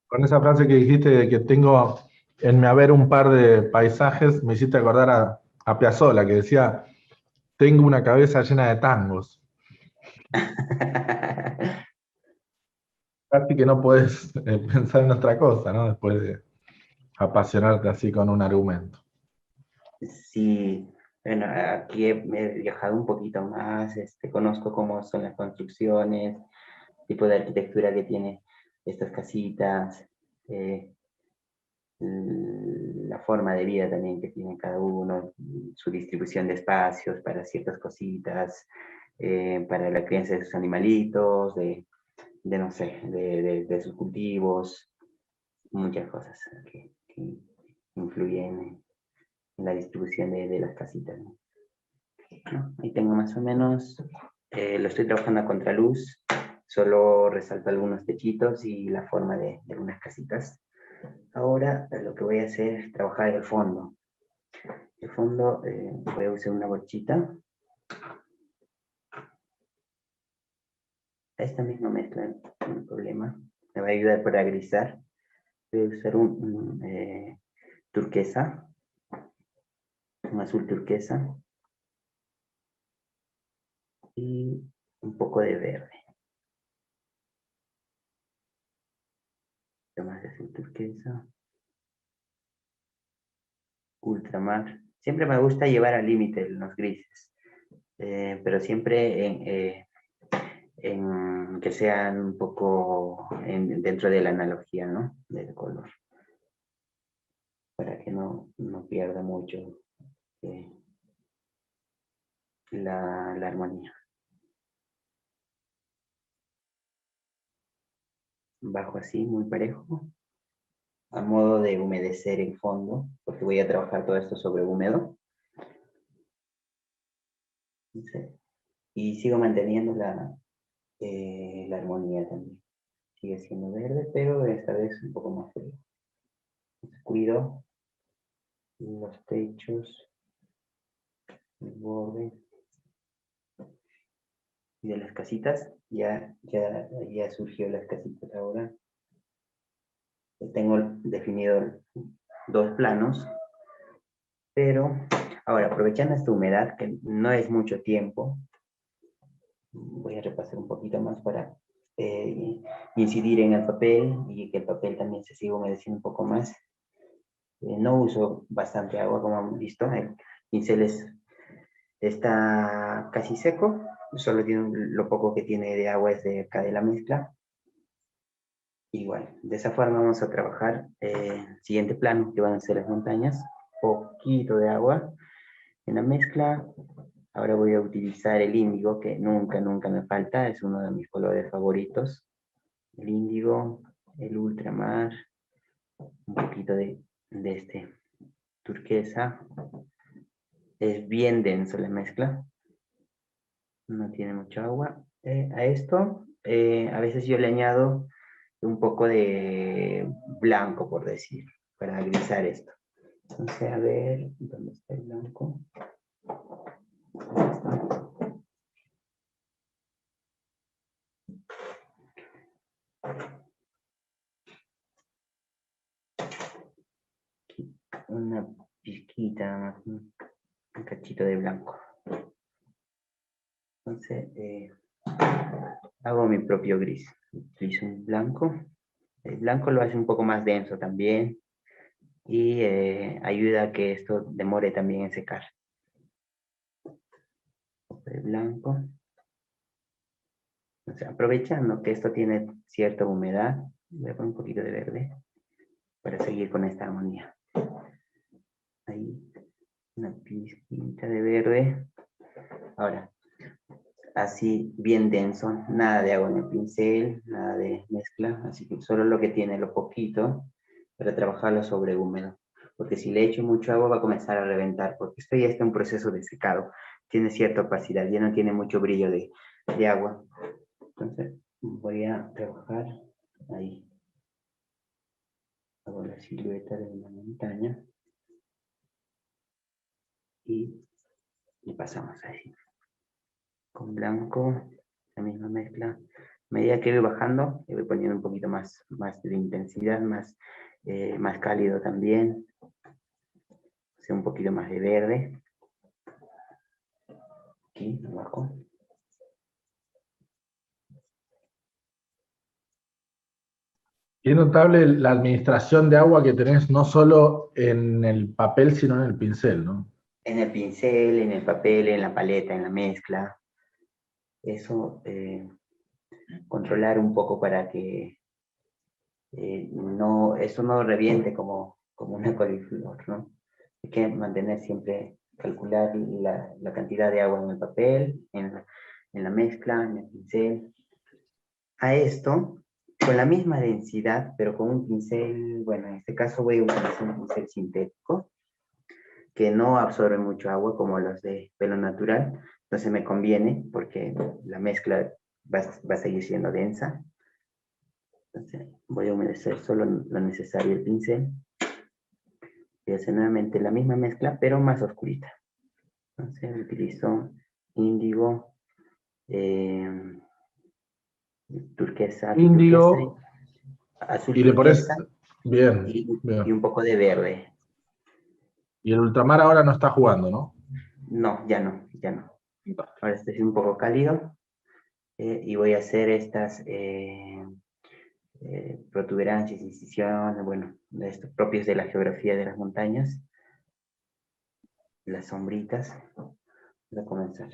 S1: Con esa frase que dijiste de que tengo en mi haber un par de paisajes, me hiciste acordar a Piazzolla, que decía, tengo una cabeza llena de tangos. Casi que no puedes pensar en otra cosa, ¿no? Después de apasionarte así con un argumento.
S2: Sí, bueno, aquí he viajado un poquito más, conozco cómo son las construcciones, tipo de arquitectura que tiene estas casitas, la forma de vida también que tiene cada uno, su distribución de espacios para ciertas cositas, para la crianza de sus animalitos, de no sé, de sus cultivos, muchas cosas que influyen en la distribución de las casitas, ¿no? Ahí tengo más o menos, lo estoy trabajando a contraluz, solo resalto algunos techitos y la forma de algunas casitas. Ahora lo que voy a hacer es trabajar el fondo. El fondo voy a usar una brochita. Esta misma mezcla, no hay problema, me va a ayudar para grisar. Voy a usar un turquesa, un azul turquesa y un poco de verde. Más de azul turquesa. Ultramar. Siempre me gusta llevar al límite los grises, pero siempre en que sean un poco dentro de la analogía, ¿no? Del color. Para que no pierda mucho la armonía. Bajo así, muy parejo, a modo de humedecer el fondo, porque voy a trabajar todo esto sobre húmedo. Y sigo manteniendo la armonía también. Sigue siendo verde, pero esta vez un poco más frío. Cuido los techos, el borde y de las casitas. Ya surgió las casitas ahora. Tengo definido 2 planos, pero ahora aprovechando esta humedad que no es mucho tiempo, voy a repasar un poquito más para incidir en el papel y que el papel también se siga humedeciendo un poco más. No uso bastante agua, como han visto, el pincel está casi seco, solo tiene lo poco que tiene de agua es de acá de la mezcla. Igual, de esa forma vamos a trabajar el siguiente plano, que van a ser las montañas, poquito de agua en la mezcla. Ahora voy a utilizar el índigo, que nunca me falta, es uno de mis colores favoritos. El índigo, el ultramar, un poquito de este turquesa. Es bien denso la mezcla, no tiene mucha agua. A esto, a veces yo le añado un poco de blanco, por decir, para grisar esto. Entonces, a ver, ¿dónde está el blanco? Una pizquita, un cachito de blanco. Entonces, hago mi propio gris. Utilizo un blanco El blanco lo hace un poco más denso también y ayuda a que esto demore también en secar. El blanco. O sea, aprovechando que esto tiene cierta humedad, voy a poner un poquito de verde para seguir con esta armonía. Ahí, una pizquita de verde. Ahora, así bien denso, nada de agua en el pincel, nada de mezcla, así que solo lo que tiene, lo poquito, para trabajarlo sobre húmedo. Porque si le echo mucho agua va a comenzar a reventar, porque esto ya está en proceso de secado, tiene cierta opacidad, ya no tiene mucho brillo de agua. Entonces voy a trabajar ahí. Hago la silueta de una montaña y pasamos ahí. Con blanco, la misma mezcla. A medida que voy bajando, le voy poniendo un poquito más de intensidad, más cálido también. O sea, un poquito más de verde. Aquí, abajo.
S1: Y es notable la administración de agua que tenés no solo en el papel, sino en el pincel, ¿no?
S2: En el pincel, en el papel, en la paleta, en la mezcla. Eso, controlar un poco para que eso no reviente como una coliflor, ¿no? Hay que mantener siempre, calcular la cantidad de agua en el papel, en la mezcla, en el pincel. A esto, con la misma densidad, pero con un pincel, bueno, en este caso voy a utilizar un pincel sintético, que no absorbe mucho agua como los de pelo natural, entonces me conviene porque la mezcla va a seguir siendo densa. Entonces voy a humedecer solo lo necesario el pincel. Voy a hacer nuevamente la misma mezcla, pero más oscurita. Entonces utilizo índigo, turquesa,
S1: Índigo,
S2: azul
S1: y le pones,
S2: turquesa
S1: bien,
S2: y
S1: bien.
S2: un poco de verde.
S1: Y el ultramar ahora no está jugando, ¿no?
S2: No, ya no, ya no. Ahora este es un poco cálido y voy a hacer estas protuberancias, incisiones, bueno, estos propios de la geografía de las montañas, las sombritas. Voy a comenzar.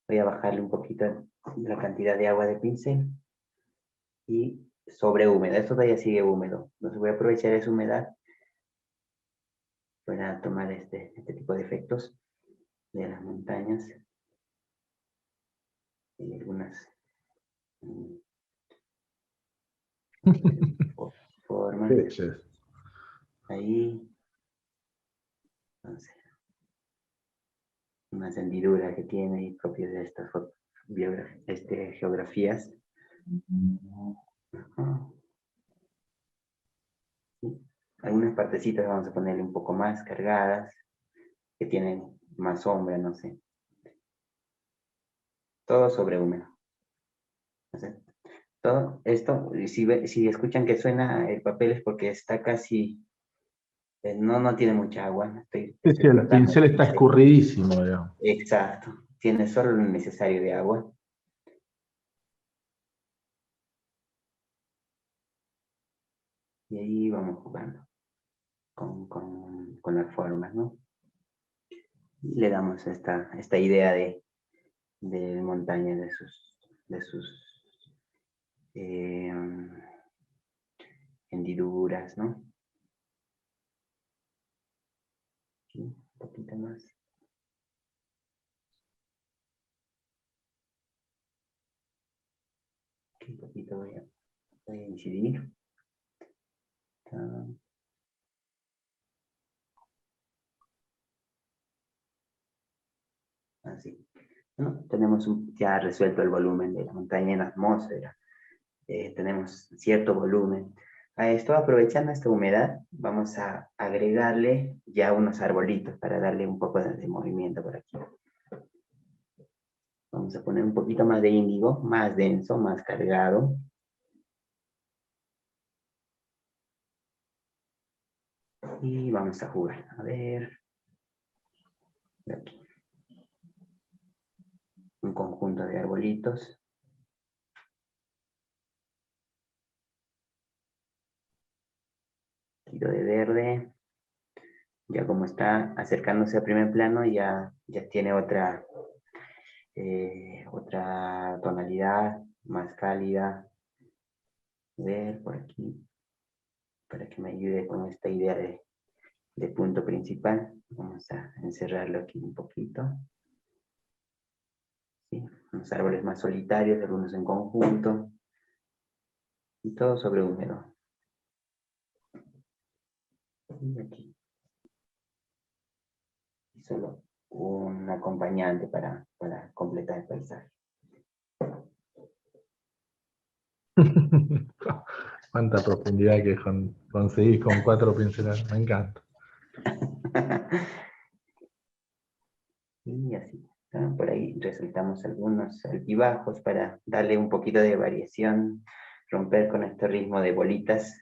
S2: Voy a bajarle un poquito la cantidad de agua de pincel y sobre húmedo. Esto todavía sigue húmedo. Entonces voy a aprovechar esa humedad para tomar este tipo de efectos de las montañas y algunas formas.
S1: Sí.
S2: Ahí. Entonces, unas hendiduras que tiene y propias de estas geografías. Algunas partecitas vamos a ponerle un poco más cargadas, que tienen más sombra, no sé. Todo sobre húmedo. Entonces, todo esto, si escuchan que suena el papel es porque está casi, no tiene mucha agua. Estoy
S1: Sí, sí, el
S2: frotando
S1: pincel
S2: el
S1: está
S2: pincel.
S1: escurridísimo, digamos.
S2: Exacto. Tiene solo lo necesario de agua. Y ahí vamos jugando con las formas, ¿no? Y le damos esta idea de montaña, de sus hendiduras, ¿no? Aquí, un poquito más. Aquí un poquito voy a incidir. Así. ¿No? Tenemos ya resuelto el volumen de la montaña en la atmósfera. Tenemos cierto volumen. A esto, aprovechando esta humedad, vamos a agregarle ya unos arbolitos para darle un poco de movimiento por aquí. Vamos a poner un poquito más de índigo, más denso, más cargado. Y vamos a jugar. A ver. Aquí. Un conjunto de arbolitos. poquito de verde. Ya como está acercándose al primer plano, ya tiene otra tonalidad más cálida. Ver por aquí, para que me ayude con esta idea de punto principal. Vamos a encerrarlo aquí un poquito. ¿Sí? Unos árboles más solitarios, algunos en conjunto. Y todo sobre húmedo. Y aquí. Y solo un acompañante para completar el paisaje.
S1: Cuánta profundidad que conseguís con 4 pinceladas, me encanta.
S2: Y así, ¿no? Por ahí resaltamos algunos altibajos para darle un poquito de variación, romper con este ritmo de bolitas.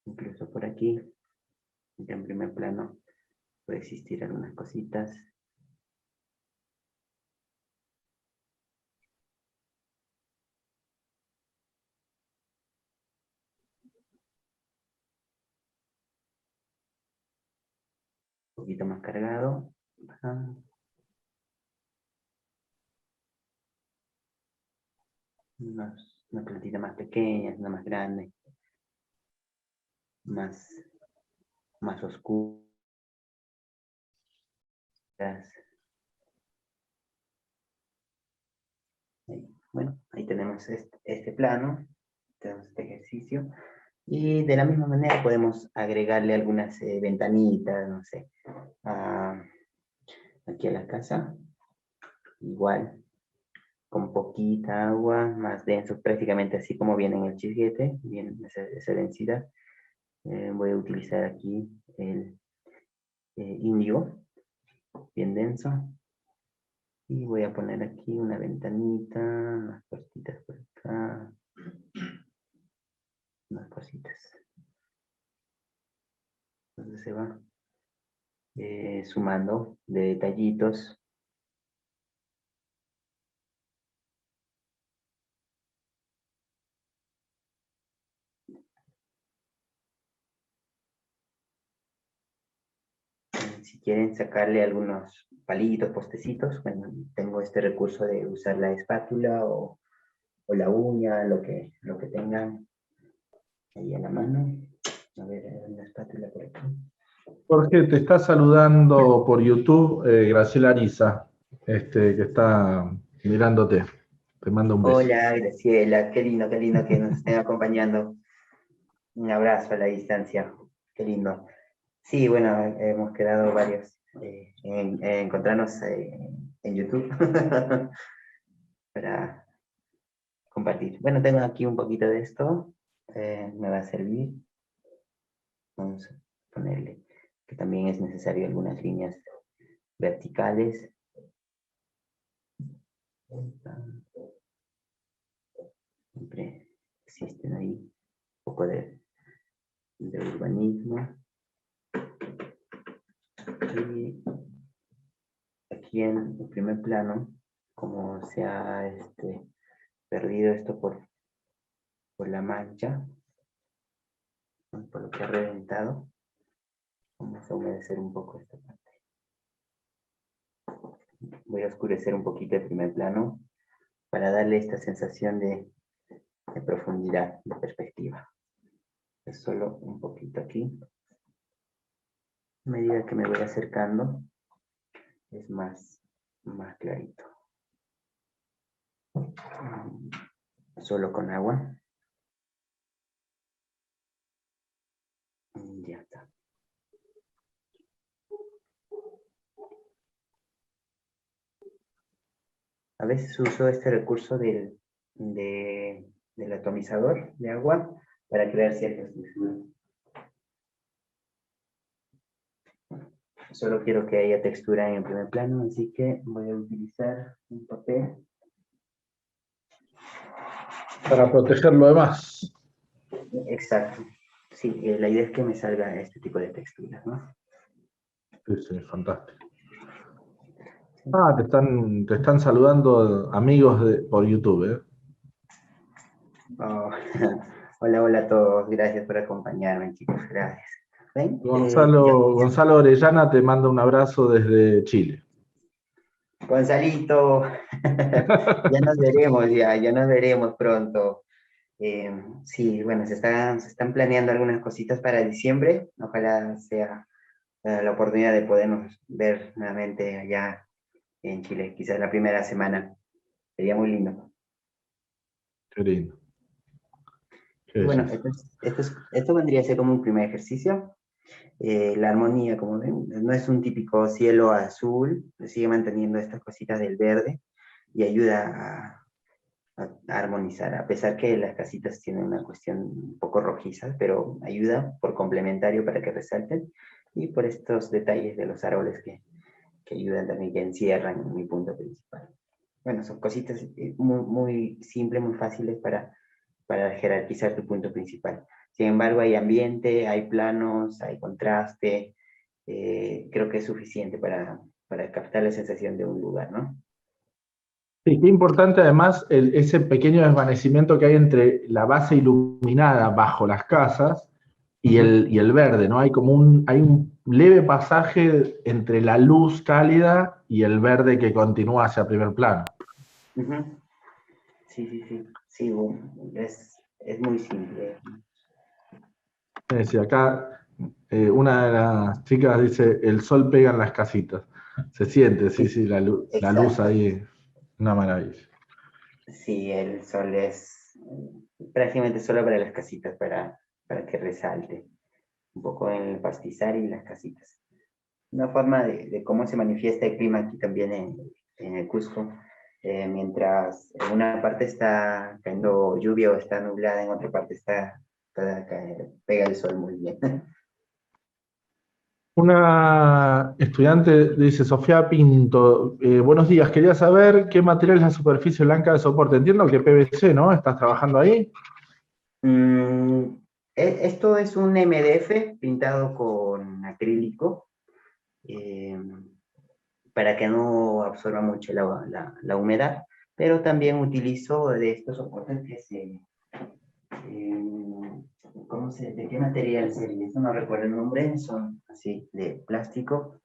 S2: Incluso por aquí, ya en primer plano, puede existir algunas cositas. Un poquito más cargado. Ajá. Una plantita más pequeña, una más grande. Más oscuras. Bueno, ahí tenemos este plano, tenemos este ejercicio. Y de la misma manera podemos agregarle algunas ventanitas, no sé, aquí a la casa. Igual, con poquita agua, más denso, prácticamente así como viene en el chisguete, bien esa densidad. Voy a utilizar aquí el índigo, bien denso. Y voy a poner aquí una ventanita, unas puertitas por acá, unas cositas. Entonces se va sumando de detallitos. Si quieren sacarle algunos palitos, postecitos, bueno, tengo este recurso de usar la espátula o la uña, lo que tengan ahí a la mano. A ver, la espátula por aquí.
S1: Jorge, te está saludando por YouTube Graciela Ariza, que está mirándote. Te mando un beso.
S2: Hola, Graciela, qué lindo que nos estén acompañando. Un abrazo a la distancia, qué lindo. Sí, bueno, hemos quedado varios en encontrarnos en YouTube para compartir. Bueno, tengo aquí un poquito de esto, me va a servir. Vamos a ponerle que también es necesario algunas líneas verticales. Siempre existen ahí un poco de urbanismo. Y aquí en el primer plano, como se ha perdido esto por la mancha, por lo que ha reventado, vamos a humedecer un poco esta parte. Voy a oscurecer un poquito el primer plano para darle esta sensación de profundidad, de perspectiva. Es solo un poquito aquí. A medida que me voy acercando, es más clarito. Solo con agua. Ya está. A veces uso este recurso del atomizador de agua para crear ciertas texturas. Solo quiero que haya textura en el primer plano, así que voy a utilizar un papel.
S1: Para proteger lo demás.
S2: Exacto. Sí, la idea es que me salga este tipo de texturas, ¿no?
S1: Sí, sí, fantástico. Ah, te están saludando amigos por YouTube, ¿eh?
S2: Oh, Hola a todos. Gracias por acompañarme, chicos. Gracias. ¿Ven?
S1: Gonzalo Orellana te manda un abrazo desde Chile.
S2: Gonzalito, ya nos veremos, ya nos veremos pronto. Sí, bueno, se están planeando algunas cositas para diciembre. Ojalá sea la oportunidad de podernos ver nuevamente allá en Chile, quizás la primera semana. Sería muy lindo.
S1: Qué lindo.
S2: Y bueno, esto vendría a ser como un primer ejercicio. La armonía, como ven, no es un típico cielo azul, sigue manteniendo estas cositas del verde y ayuda a armonizar, a pesar que las casitas tienen una cuestión un poco rojiza, pero ayuda por complementario para que resalten y por estos detalles de los árboles que ayudan también, que encierran mi punto principal. Bueno, son cositas muy simples, muy fáciles para jerarquizar tu punto principal. Sin embargo, hay ambiente, hay planos, hay contraste. Creo que es suficiente para captar la sensación de un lugar, ¿no?
S1: Sí, qué importante además ese pequeño desvanecimiento que hay entre la base iluminada bajo las casas y el verde, ¿no? Hay un leve pasaje entre la luz cálida y el verde que continúa hacia primer plano.
S2: Sí, bueno, es muy simple.
S1: Sí, acá una de las chicas dice, el sol pega en las casitas. Se siente, sí, la luz ahí, una maravilla.
S2: Sí, el sol es prácticamente solo para las casitas, para que resalte un poco en el pastizal y las casitas. Una forma de cómo se manifiesta el clima aquí también en el Cusco. Mientras en una parte está cayendo lluvia o está nublada, en otra parte pega el sol muy bien.
S1: Una estudiante dice, Sofía Pinto, buenos días, quería saber qué material es la superficie blanca de soporte. Entiendo que PVC, ¿no? ¿Estás trabajando ahí?
S2: Esto es un MDF pintado con acrílico para que no absorba mucho la humedad, pero también utilizo de estos soportes que ¿de qué material sería? Eso no recuerdo el nombre, son así, de plástico.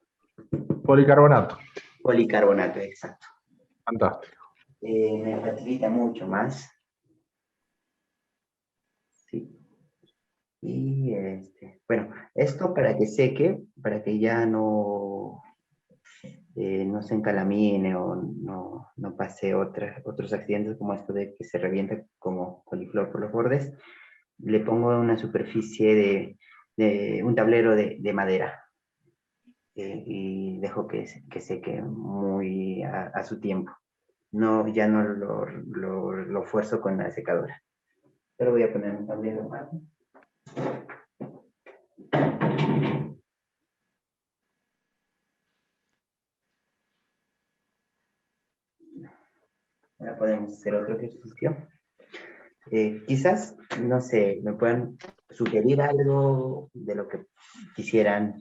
S1: Policarbonato.
S2: Policarbonato, exacto.
S1: Fantástico.
S2: Me facilita mucho más. Sí. Y bueno, esto para que seque, para que ya no se encalamine o no pase otros accidentes como esto de que se revienta como coliflor por los bordes, le pongo una superficie de un tablero de madera y dejo que seque muy a su tiempo. Ya no lo fuerzo con la secadora. Pero voy a poner un tablero más. Ahora podemos hacer otro ejercicio. Quizás, no sé, me puedan sugerir algo de lo que quisieran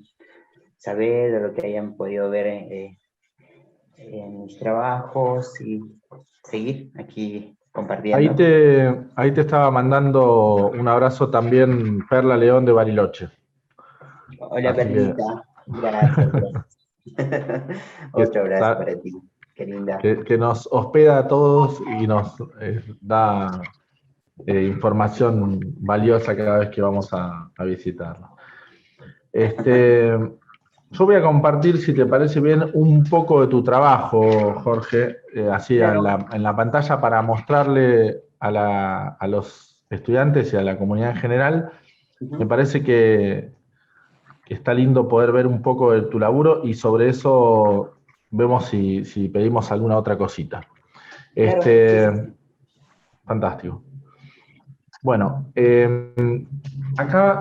S2: saber, de lo que hayan podido ver en mis trabajos y seguir aquí compartiendo.
S1: Ahí te estaba mandando un abrazo también Perla León de Bariloche.
S2: Hola, Perlita. Gracias. Otro abrazo para ti. Qué linda.
S1: Que nos hospeda a todos y nos da información valiosa cada vez que vamos a visitarlo. Yo voy a compartir, si te parece bien, un poco de tu trabajo, Jorge, así claro. en la pantalla para mostrarle a los estudiantes y a la comunidad en general. Me parece que está lindo poder ver un poco de tu laburo y sobre eso vemos si pedimos alguna otra cosita.
S2: Claro.
S1: Fantástico. Bueno, acá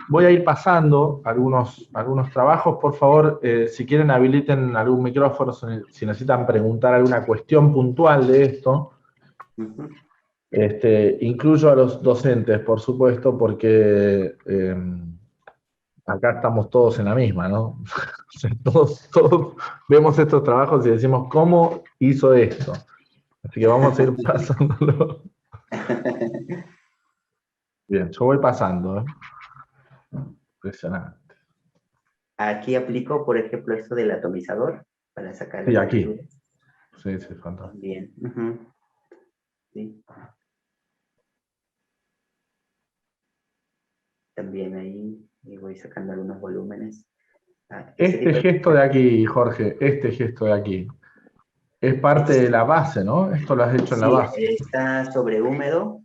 S1: voy a ir pasando algunos trabajos. Por favor, si quieren habiliten algún micrófono, si necesitan preguntar alguna cuestión puntual de esto. Incluyo a los docentes, por supuesto, porque acá estamos todos en la misma, ¿no? todos vemos estos trabajos y decimos, ¿cómo hizo esto? Así que vamos a ir pasándolo. Bien, yo voy pasando, ¿eh? Impresionante.
S2: Aquí aplico, por ejemplo, esto del atomizador para sacar
S1: Sí,
S2: las
S1: aquí.
S2: texturas.
S1: Sí, sí, fantástico.
S2: Bien. Sí. También ahí y voy sacando algunos volúmenes. Ese
S1: Este
S2: tipo de
S1: gesto de aquí, Jorge, este gesto de aquí, es parte de la base, ¿no? Esto lo has hecho en la
S2: sí,
S1: base.
S2: está sobre húmedo.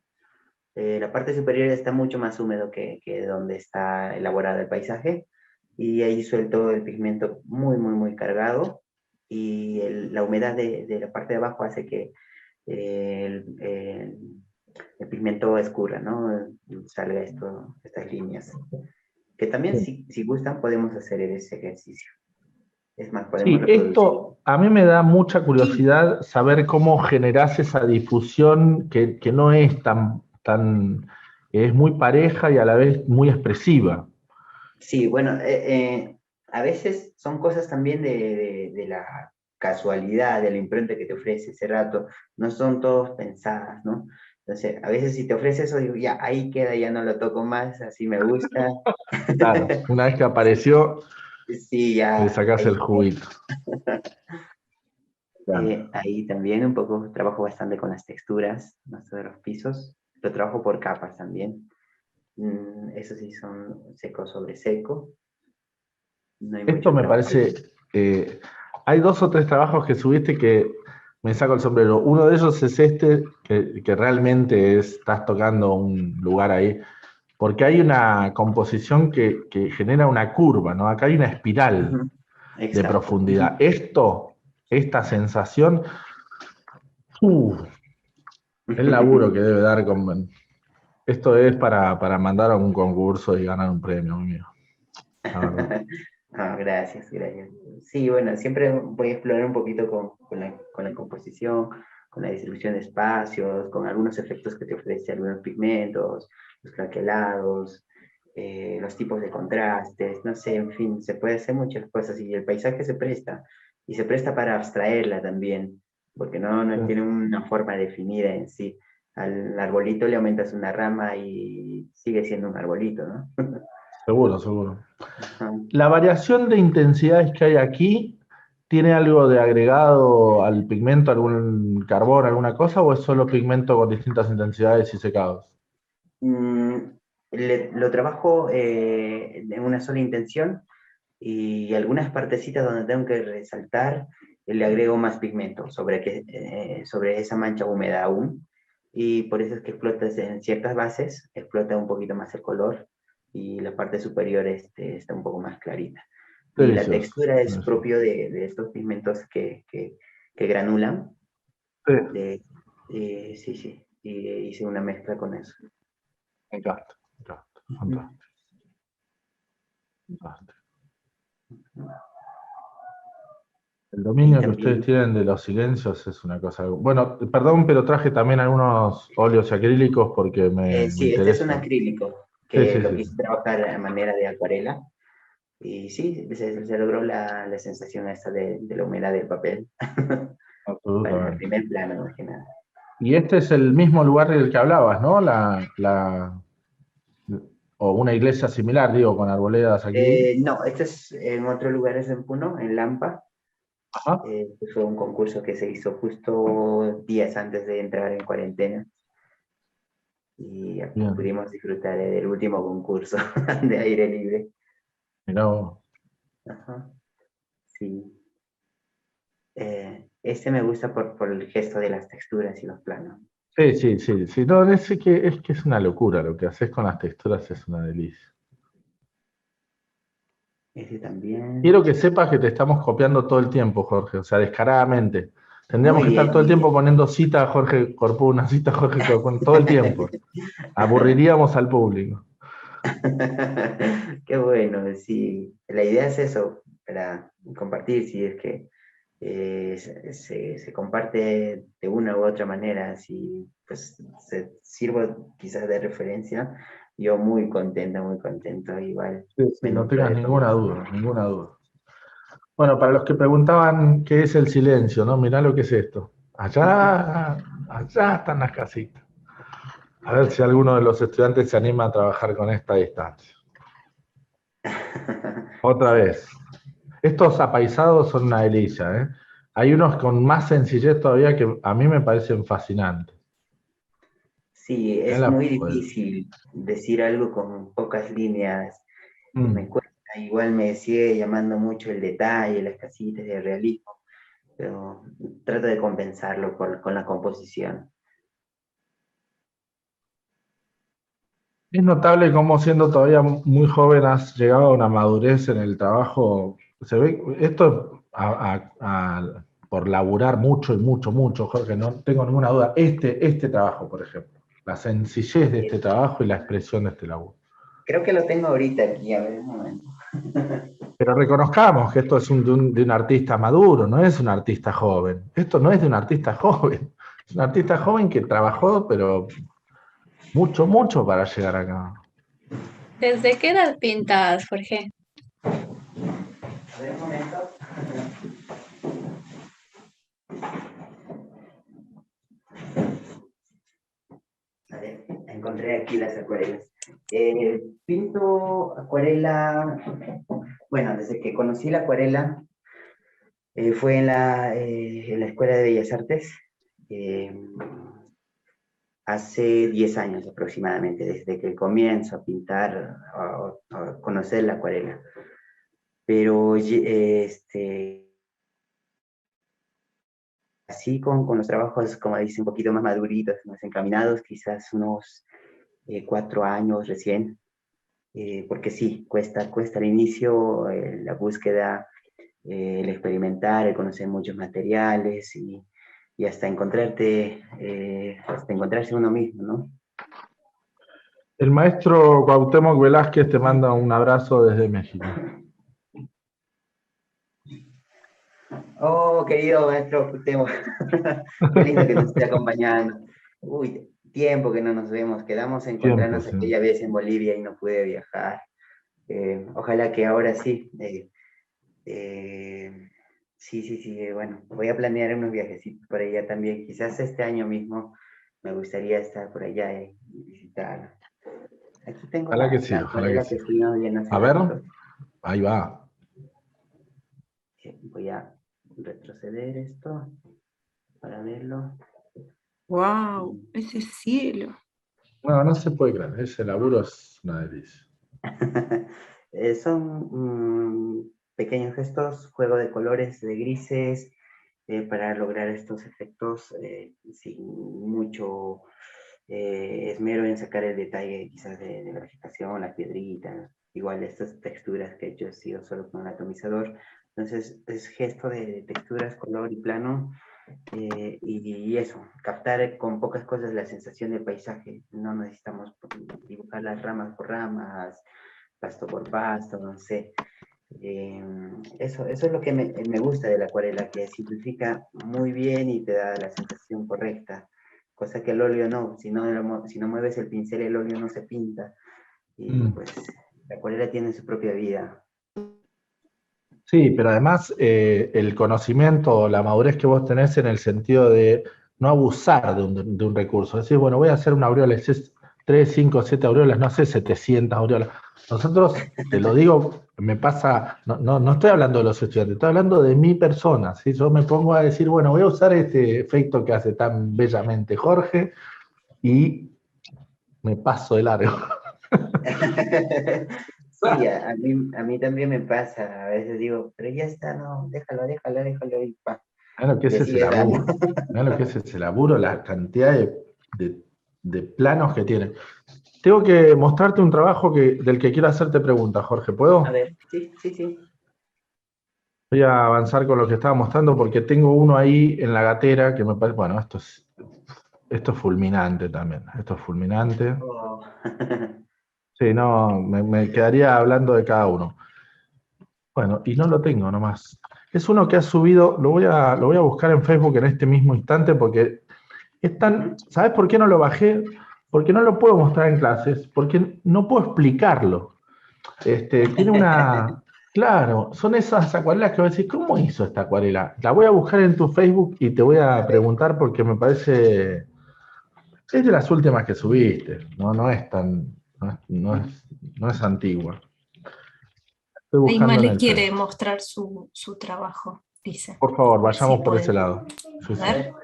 S2: La parte superior está mucho más húmedo que donde está elaborado el paisaje. Y ahí suelto el pigmento muy, muy, muy cargado. Y la humedad de la parte de abajo hace que el pigmento escurra, ¿no? Salga estas líneas. Que también, si gustan, podemos hacer ese ejercicio. Es más, podemos
S1: Sí,
S2: reproducir.
S1: esto a mí me da mucha curiosidad saber cómo generás esa difusión que no es que es muy pareja y a la vez muy expresiva.
S2: Sí, bueno, a veces son cosas también de la casualidad, de la imprenta que te ofrece ese rato, no son todos pensadas, ¿no? Entonces, a veces si te ofrece eso, digo, ya, ahí queda, ya no lo toco más, así me gusta.
S1: Claro, una vez que apareció,
S2: Sí,
S1: le
S2: ya,
S1: sacás el
S2: ahí
S1: juguito. Claro.
S2: ahí también un poco trabajo bastante con las texturas, más de los pisos. Lo trabajo por capas también. Eso sí son seco sobre seco. No hay
S1: Esto
S2: mucho
S1: me
S2: trabajo.
S1: parece, hay 2 o 3 trabajos que subiste que me saco el sombrero. Uno de ellos es este, que realmente estás tocando un lugar ahí, porque hay una composición que genera una curva, ¿no? Acá hay una espiral
S2: Ujú,
S1: de
S2: exacto.
S1: profundidad. Esta sensación, el laburo que debe dar esto es para mandar a un concurso y ganar un premio, mío. La verdad.
S2: Gracias, gracias. Sí, bueno, siempre voy a explorar un poquito con la composición, con la distribución de espacios, con algunos efectos que te ofrece algunos pigmentos, los craquelados, los tipos de contrastes, no sé, en fin, se puede hacer muchas cosas y el paisaje se presta, y se presta para abstraerla también, porque no tiene una forma definida en sí. Al arbolito le aumentas una rama y sigue siendo un arbolito, ¿no?
S1: Seguro, seguro.
S2: Ajá.
S1: La variación de intensidades que hay aquí, ¿tiene algo de agregado al pigmento, algún carbón, alguna cosa, o es solo pigmento con distintas intensidades y secados?
S2: Mm, lo trabajo en una sola intención y algunas partecitas donde tengo que resaltar, le agrego más pigmento sobre esa mancha húmeda aún. Y por eso es que explota en ciertas bases, explota un poquito más el color y la parte superior está un poco más clarita. Y la
S1: Delicioso.
S2: textura es
S1: Delicioso.
S2: propio de estos pigmentos que granulan.
S1: Sí,
S2: Sí, sí, y hice una mezcla con eso.
S1: me encanta, me encanta. Fantástico, fantástico. El
S2: Y
S1: dominio que ustedes
S2: también,
S1: tienen de los silencios es una cosa. Bueno, perdón, pero traje también algunos óleos y acrílicos porque me
S2: sí, este es un
S1: interesa.
S2: acrílico
S1: Sí,
S2: que
S1: sí,
S2: lo
S1: sí,
S2: quise trabajar a manera de acuarela. Y sí, se logró la sensación esta de la humedad del papel para el
S1: absolutamente.
S2: primer plano, más que nada.
S1: Y este es el mismo lugar del que hablabas, ¿no? O una iglesia similar, digo, con arboledas aquí.
S2: No, este es en otro lugar, es en Puno, en Lampa.
S1: Ajá.
S2: Fue un concurso que se hizo justo días antes de entrar en cuarentena y
S1: Bien.
S2: pudimos disfrutar del último concurso de aire libre.
S1: Mirá vos.
S2: Ajá, sí. Este me gusta por el gesto de las texturas y los planos.
S1: Sí, sí, sí, sí. No, es que es una locura. Lo que haces con las texturas es una delicia.
S2: Este también.
S1: Quiero que sepas que te estamos copiando todo el tiempo, Jorge, o sea, descaradamente. Tendríamos
S2: Muy
S1: que estar
S2: bien,
S1: todo el
S2: muy
S1: tiempo
S2: bien.
S1: poniendo cita a Jorge Corpuna, cita a Jorge Corpuna, todo el tiempo. Aburriríamos al público.
S2: Qué bueno, sí. La idea es eso, para compartir, si es que se comparte de una u otra manera, si pues se sirvo quizás de referencia, yo muy contento, igual
S1: Sí, sí,
S2: me
S1: no
S2: nutro
S1: tengas
S2: de todo
S1: ninguna
S2: eso.
S1: duda, ninguna duda. Bueno, para los que preguntaban qué es el silencio, ¿no? Mirá lo que es esto. Allá están las casitas. A ver si alguno de los estudiantes se anima a trabajar con esta distancia. Otra vez. Estos apaisados son una delicia, ¿eh? Hay unos con más sencillez todavía que a mí me parecen fascinantes.
S2: Sí, es muy difícil decir algo con pocas líneas. Me cuesta, igual me sigue llamando mucho el detalle, las casitas de realismo, pero trato de compensarlo con la composición.
S1: Es notable cómo siendo todavía muy joven has llegado a una madurez en el trabajo. Se ve esto por laburar mucho y mucho, Jorge, no tengo ninguna duda. Este trabajo, por ejemplo, la sencillez de este trabajo y la expresión de este laburo.
S2: Creo que lo tengo ahorita aquí, a ver un momento.
S1: Pero reconozcamos que esto es de un artista maduro, no es un artista joven. Esto no es de un artista joven. Es un artista joven que trabajó, pero mucho para llegar acá.
S4: ¿Desde qué edad pintas, Jorge?
S2: A ver un momento. A ver, encontré aquí las acuarelas. Pinto acuarela, bueno, desde que conocí la acuarela, fue en la Escuela de Bellas Artes, hace 10 años aproximadamente, desde que comienzo a pintar, a conocer la acuarela. Pero así con los trabajos, como dice, un poquito más maduritos, más encaminados, quizás unos 4 años recién, porque sí, cuesta al inicio la búsqueda, el experimentar, el conocer muchos materiales y hasta encontrarse uno mismo, ¿no?
S1: El maestro Cuauhtémoc Velázquez te manda un abrazo desde México.
S2: Oh, querido maestro Cuauhtémoc, qué lindo que nos esté acompañando. Uy, tiempo que no nos vemos, quedamos a encontrarnos aquella vez en Bolivia y no pude viajar. Ojalá que ahora sí. Sí, bueno, voy a planear unos viajecitos por allá también. Quizás este año mismo me gustaría estar por allá y visitar. Aquí tengo
S1: ojalá que sí, ojalá que sí.
S2: A ver,
S1: ahí va.
S2: Voy a retroceder esto para verlo.
S5: ¡Wow! Ese cielo.
S1: No se puede creer, ese laburo es una delicia.
S2: Son pequeños gestos, juego de colores, de grises, para lograr estos efectos sin mucho esmero en sacar el detalle quizás de la vegetación, las piedritas, igual estas texturas que yo he sido solo con el atomizador. Entonces es gesto de texturas, color y plano, y eso, captar con pocas cosas la sensación del paisaje. No necesitamos dibujar las ramas por ramas, pasto por pasto, no sé. Eso es lo que me gusta de la acuarela, que simplifica muy bien y te da la sensación correcta, cosa que el óleo no. Si no mueves el pincel, el óleo no se pinta, y pues la acuarela tiene su propia vida.
S1: Sí, pero además el conocimiento, la madurez que vos tenés en el sentido de no abusar de un recurso. Es decir, bueno, voy a hacer una aureola, 3, 5, 7 aureolas, no sé, 700 aureolas. Nosotros, te lo digo, me pasa, no estoy hablando de los estudiantes, estoy hablando de mi persona, ¿sí? Yo me pongo a decir, bueno, voy a usar este efecto que hace tan bellamente Jorge y me paso de largo.
S2: Sí, a mí también me pasa, a veces digo, pero ya está, no, déjalo y pa.
S1: Mirá lo que es ese laburo, mirá lo que es ese laburo, la cantidad de planos que tiene. Tengo que mostrarte un trabajo del que quiero hacerte preguntas, Jorge, ¿puedo?
S2: A ver, sí.
S1: Voy a avanzar con lo que estaba mostrando porque tengo uno ahí en la gatera que me parece, bueno, esto es fulminante también, esto es fulminante.
S2: Oh.
S1: Sí, no, me quedaría hablando de cada uno. Bueno, y no lo tengo nomás. Es uno que ha subido, lo voy a buscar en Facebook en este mismo instante porque es tan, ¿sabes por qué no lo bajé? Porque no lo puedo mostrar en clases, porque no puedo explicarlo. Tiene una, claro, son esas acuarelas que voy a decir, ¿cómo hizo esta acuarela? La voy a buscar en tu Facebook y te voy a preguntar porque me parece Es de las últimas que subiste, no es tan, no es antigua. Estoy buscando en
S3: Aymale
S1: el
S3: quiere
S1: Face.
S3: mostrar su trabajo, dice.
S1: Por favor, vayamos
S3: Sí,
S1: por
S3: puede.
S1: ese lado. Sí,
S3: A
S1: sí.
S3: ver.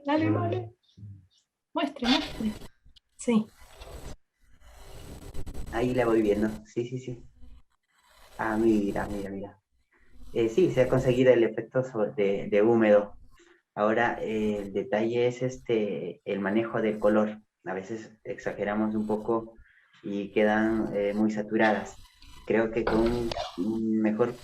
S3: Dale, vale. Muestre. Sí.
S2: Ahí la voy viendo. Sí, sí, sí. Ah, mira. Sí, se ha conseguido el efecto de húmedo. Ahora, el detalle es el manejo del color. A veces exageramos un poco y quedan muy saturadas. Creo que con un mejor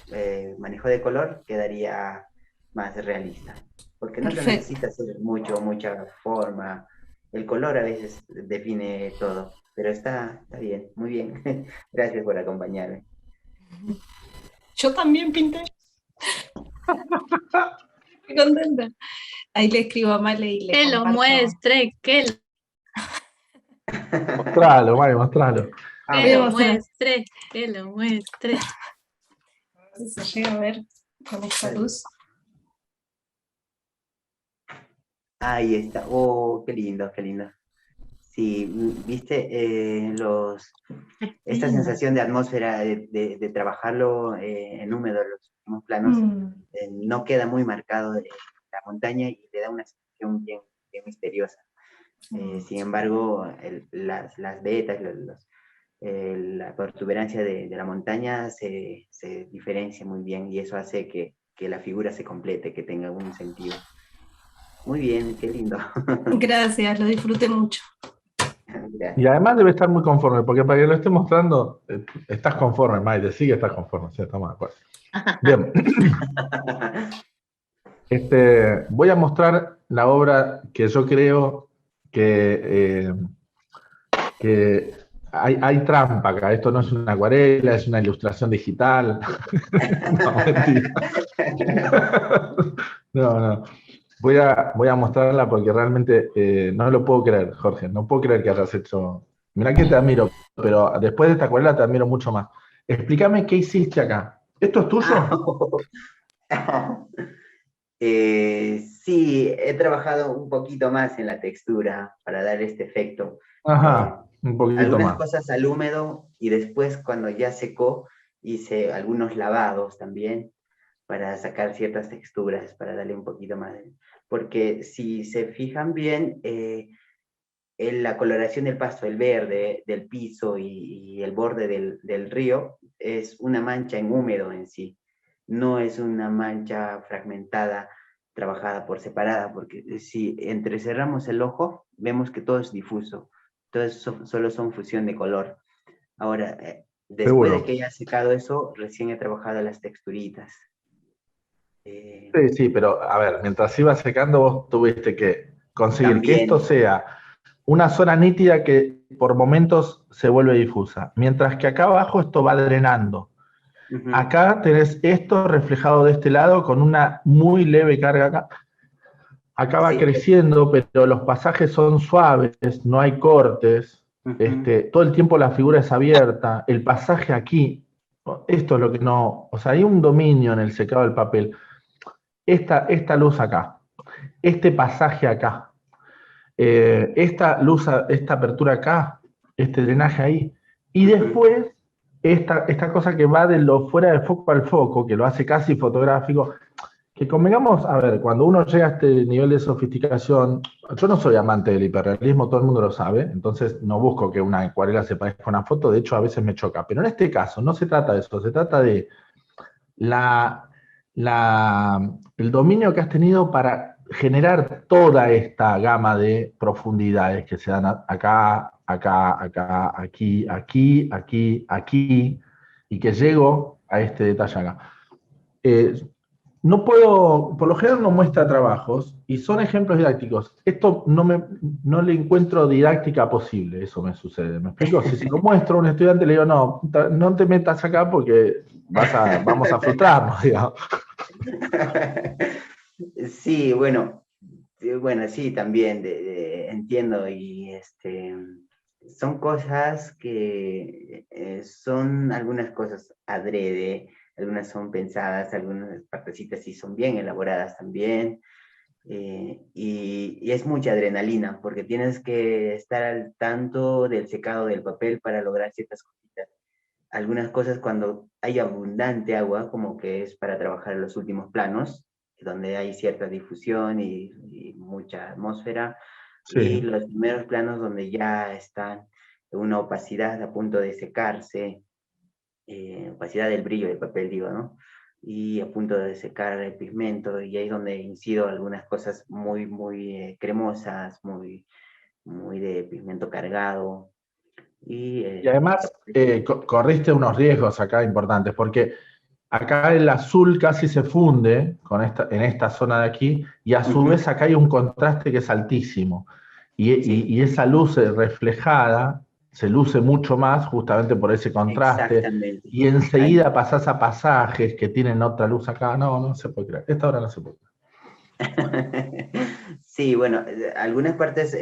S2: manejo de color quedaría más realista. Porque no se
S3: Perfecto.
S2: necesita hacer mucha forma. El color a veces define todo. Pero está bien, muy bien. Gracias por acompañarme.
S3: Yo también pinté. Estoy contenta. Ahí le escribo a Male y le
S4: Que lo
S3: comparto.
S4: muestre,
S1: Mostralo, Mari, mostralo.
S3: Voy a
S4: lo
S3: mostrar.
S4: muestre, que lo muestre.
S3: A ver si se llega a ver con esta luz.
S2: Ahí está. Oh, qué lindo, qué lindo. Sí, viste esta sensación de atmósfera, de trabajarlo en húmedo, los últimos planos, no queda muy marcado de la montaña y le da una sensación bien misteriosa. Sin embargo, las vetas, la protuberancia de la montaña se diferencia muy bien y eso hace que la figura se complete, que tenga un sentido. Muy bien, qué lindo.
S3: Gracias, lo disfruté mucho.
S2: Gracias.
S1: Y además debe estar muy conforme, porque para que lo esté mostrando, estás conforme, Maite, sí que estás conforme, sí, estamos de acuerdo. Bien. Voy a mostrar la obra que yo creo que hay trampa acá. Esto no es una acuarela, es una ilustración digital. No, mentira. No. Voy a mostrarla porque realmente no lo puedo creer, Jorge. No puedo creer que hayas hecho. Mirá que te admiro, pero después de esta acuarela te admiro mucho más. Explícame qué hiciste acá. ¿Esto es tuyo?
S2: Sí, he trabajado un poquito más en la textura para dar este efecto.
S1: Ajá, un poquito
S2: Algunas
S1: más.
S2: cosas al húmedo y después cuando ya secó hice algunos lavados también para sacar ciertas texturas, para darle un poquito más. Porque si se fijan bien, la coloración del pasto, el verde del piso y el borde del río es una mancha en húmedo en sí, no es una mancha fragmentada, trabajada por separada, porque si entrecerramos el ojo, vemos que todo es difuso, solo son fusión de color. Ahora, después de
S1: Seguro.
S2: que haya secado eso, recién he trabajado las texturitas.
S1: Sí, pero a ver, mientras iba secando, vos tuviste que conseguir que esto
S2: También.
S1: sea una zona nítida que por momentos se vuelve difusa, mientras que acá abajo esto va drenando.
S2: Uh-huh.
S1: Acá tenés esto reflejado de este lado con una muy leve carga acá. Acá va
S2: Sí.
S1: creciendo, pero los pasajes son suaves, no hay cortes.
S2: Uh-huh.
S1: Todo el tiempo la figura es abierta. El pasaje aquí, esto es lo que no. O sea, hay un dominio en el secado del papel. Esta luz acá, este pasaje acá, esta luz, esta apertura acá, este drenaje ahí, y después esta cosa que va de lo fuera de foco al foco, que lo hace casi fotográfico, que convengamos, a ver, cuando uno llega a este nivel de sofisticación, yo no soy amante del hiperrealismo, todo el mundo lo sabe, entonces no busco que una acuarela se parezca a una foto, de hecho a veces me choca, pero en este caso no se trata de eso, se trata de la, el dominio que has tenido para generar toda esta gama de profundidades que se dan acá, aquí, y que llego a este detalle acá. No puedo, por lo general no muestra trabajos y son ejemplos didácticos. Esto no le encuentro didáctica posible, eso me sucede. ¿Me explico? Si se lo muestro a un estudiante, le digo, no te metas acá porque vamos a frustrarnos, digamos.
S2: Sí, bueno, sí, también entiendo y son cosas que son algunas cosas adrede, algunas son pensadas, algunas partecitas sí son bien elaboradas también, y es mucha adrenalina, porque tienes que estar al tanto del secado del papel para lograr ciertas cositas. Algunas cosas cuando hay abundante agua, como que es para trabajar en los últimos planos, donde hay cierta difusión y mucha atmósfera, y
S1: Sí.
S2: los primeros planos donde ya están una opacidad a punto de secarse, opacidad del brillo del papel, digo, ¿no? Y a punto de secar el pigmento, y ahí es donde incido algunas cosas muy cremosas, muy de pigmento cargado,
S1: Y además corriste unos riesgos acá importantes, porque acá el azul casi se funde en esta zona de aquí, y a su vez acá hay un contraste que es altísimo. Y esa luz reflejada se luce mucho más justamente por ese contraste.
S2: Exactamente.
S1: Y enseguida pasás a pasajes que tienen otra luz acá. No, no se puede creer. Esta hora no se puede creer.
S2: Sí, bueno, algunas partes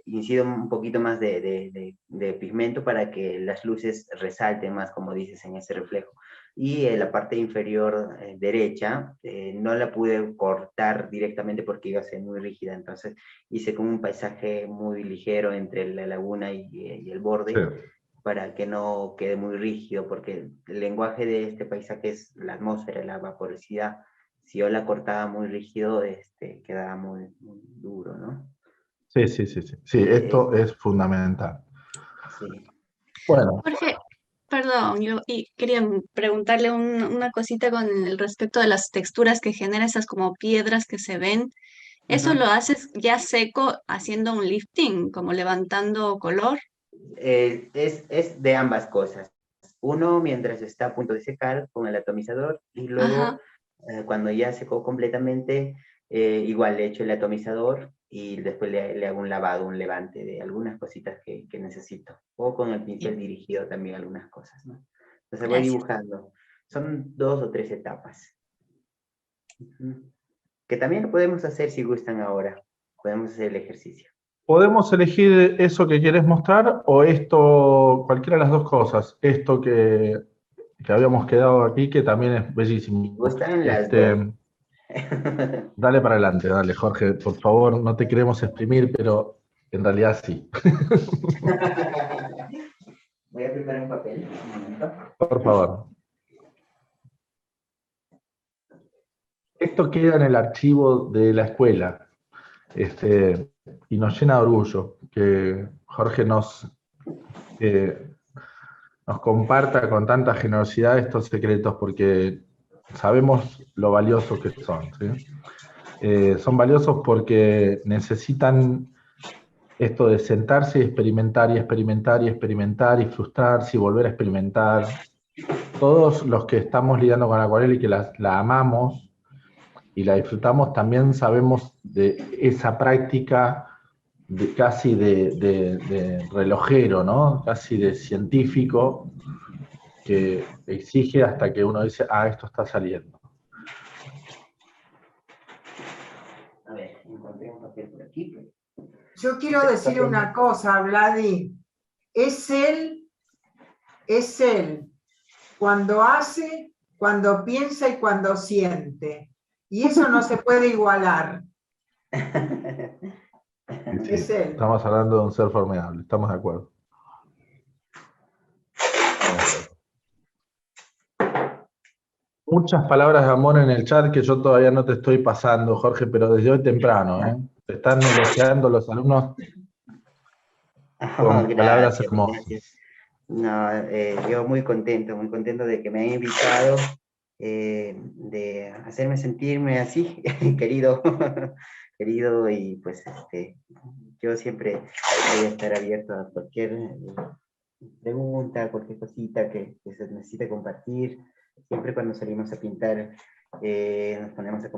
S2: incido un poquito más de pigmento para que las luces resalten más, como dices, en ese reflejo. Y la parte inferior derecha no la pude cortar directamente porque iba a ser muy rígida, entonces hice como un paisaje muy ligero entre la laguna y el borde,
S1: Sí.
S2: para que no quede muy rígido, porque el lenguaje de este paisaje es la atmósfera, la vaporosidad. Si yo la cortaba muy rígido, quedaba muy duro, ¿no?
S1: Sí, sí, sí, sí. Sí,
S2: Eh,
S1: esto es fundamental.
S2: sí.
S1: Bueno,
S4: Jorge, perdón, yo quería preguntarle una cosita con el respecto de las texturas que genera esas como piedras que se ven. ¿Eso
S2: Ajá.
S4: lo haces ya seco haciendo un lifting, como levantando color?
S2: Es de ambas cosas. Uno mientras está a punto de secar con el atomizador, y luego
S4: Ajá,
S2: cuando ya secó completamente, igual le echo el atomizador y después le hago un lavado, un levante de algunas cositas que necesito. O con el pincel
S4: bien,
S2: dirigido también algunas cosas, ¿no? Entonces voy
S4: gracias.
S2: dibujando. Son 2 o 3 etapas. Que también lo podemos hacer si gustan ahora. Podemos hacer el ejercicio.
S1: podemos elegir eso que quieres mostrar o esto, cualquiera de las dos cosas. Esto que habíamos quedado aquí, que también es
S2: Si
S1: bellísimo.
S2: gustan las dos.
S1: Dale para adelante, dale, Jorge, por favor, no te queremos exprimir, pero en realidad sí.
S2: Voy a preparar un papel. Un momento.
S1: Por favor. Esto queda en el archivo de la escuela, y nos llena de orgullo que Jorge nos comparta con tanta generosidad estos secretos, porque sabemos lo valiosos que son, ¿sí? Son valiosos porque necesitan esto de sentarse y experimentar y experimentar y experimentar y frustrarse y volver a experimentar. Todos los que estamos lidiando con acuarela y que la amamos y la disfrutamos, también sabemos de esa práctica casi de relojero, ¿no? Casi de científico, que exige hasta que uno dice, ah, esto está saliendo.
S2: A ver, encontré un papel por aquí.
S5: Yo quiero decir una cosa, Vladi. Es él cuando hace, cuando piensa y cuando siente. Y eso no se puede igualar.
S1: Sí,
S5: Es él.
S1: estamos hablando de un ser formidable, estamos de acuerdo. Muchas palabras de amor en el chat que yo todavía no te estoy pasando, Jorge, pero desde hoy temprano, ¿eh? Te están elogiando los alumnos
S2: Oh,
S1: con palabras
S2: gracias,
S1: hermosas.
S2: gracias. No, yo muy contento de que me hayan invitado, de hacerme sentirme así, querido, querido, y pues yo siempre voy a estar abierto a cualquier pregunta, cualquier cosita que se necesite compartir. Siempre cuando salimos a pintar, nos ponemos a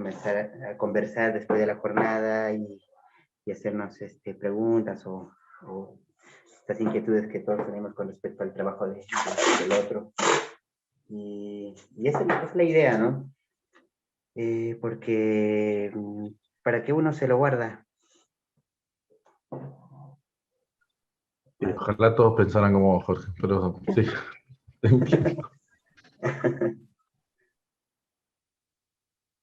S2: conversar después de la jornada y hacernos preguntas o estas inquietudes que todos tenemos con respecto al trabajo del otro. Y esa es la idea, ¿no? Porque ¿para qué uno se lo guarda?
S1: Y ojalá todos pensaran como vos, Jorge, pero sí, entiendo.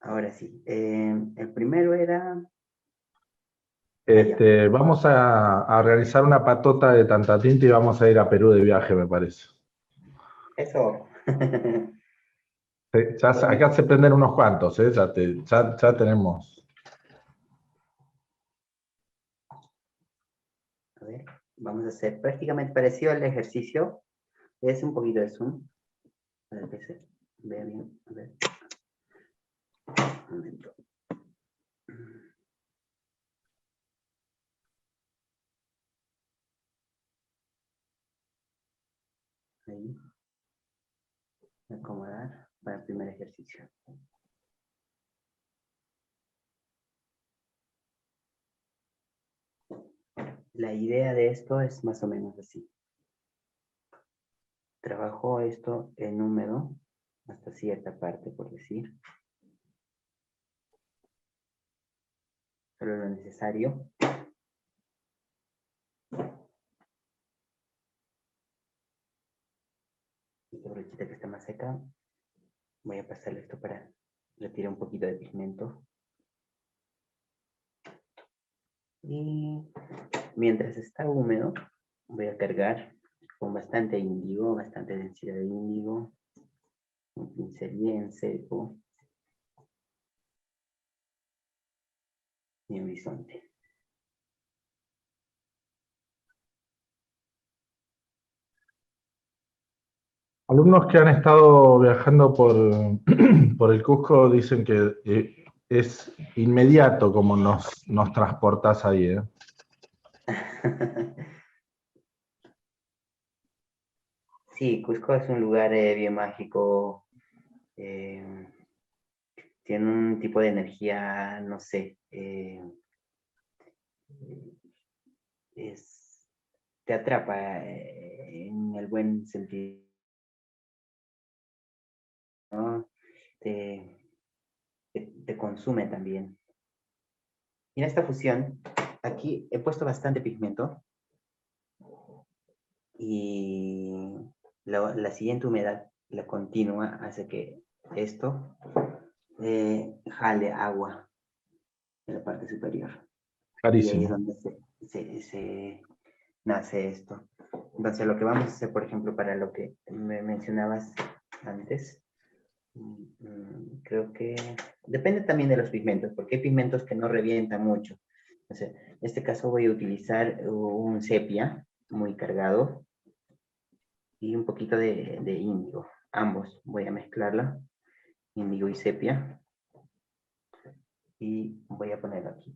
S2: Ahora sí. El primero era...
S1: Vamos a realizar una patota de tanta tinta y vamos a ir a Perú de viaje, me parece.
S2: Eso.
S1: Sí, acá se prenden unos cuantos, ¿eh? Ya tenemos.
S2: A ver, vamos a hacer prácticamente parecido al ejercicio. Voy a hacer un poquito de zoom para que se vea bien. A ver. Un momento. Ahí. Acomodar para el primer ejercicio. La idea de esto es más o menos así. Trabajo esto en húmedo hasta cierta parte, por decir. Solo lo necesario. Esta brochita que está más seca, voy a pasarle esto para retirar un poquito de pigmento. Y mientras está húmedo, voy a cargar con bastante índigo, bastante densidad de índigo. Un pincel bien seco. Mi horizonte.
S1: Alumnos que han estado viajando por el Cusco dicen que es inmediato como nos transportás ahí, ¿eh?
S2: Sí, Cusco es un lugar bien mágico. Tiene un tipo de energía, no sé, te atrapa en el buen sentido, ¿no? Te consume también. Y en esta fusión, aquí he puesto bastante pigmento y la siguiente humedad, la continua, hace que esto jale agua en la parte superior. Y ahí es
S1: Carísimo.
S2: donde se nace esto. Entonces, lo que vamos a hacer, por ejemplo, para lo que me mencionabas antes, creo que depende también de los pigmentos, porque hay pigmentos que no revientan mucho. Entonces, en este caso voy a utilizar un sepia muy cargado y un poquito de índigo. Ambos voy a mezclarla, índigo y sepia. Y voy a ponerlo aquí,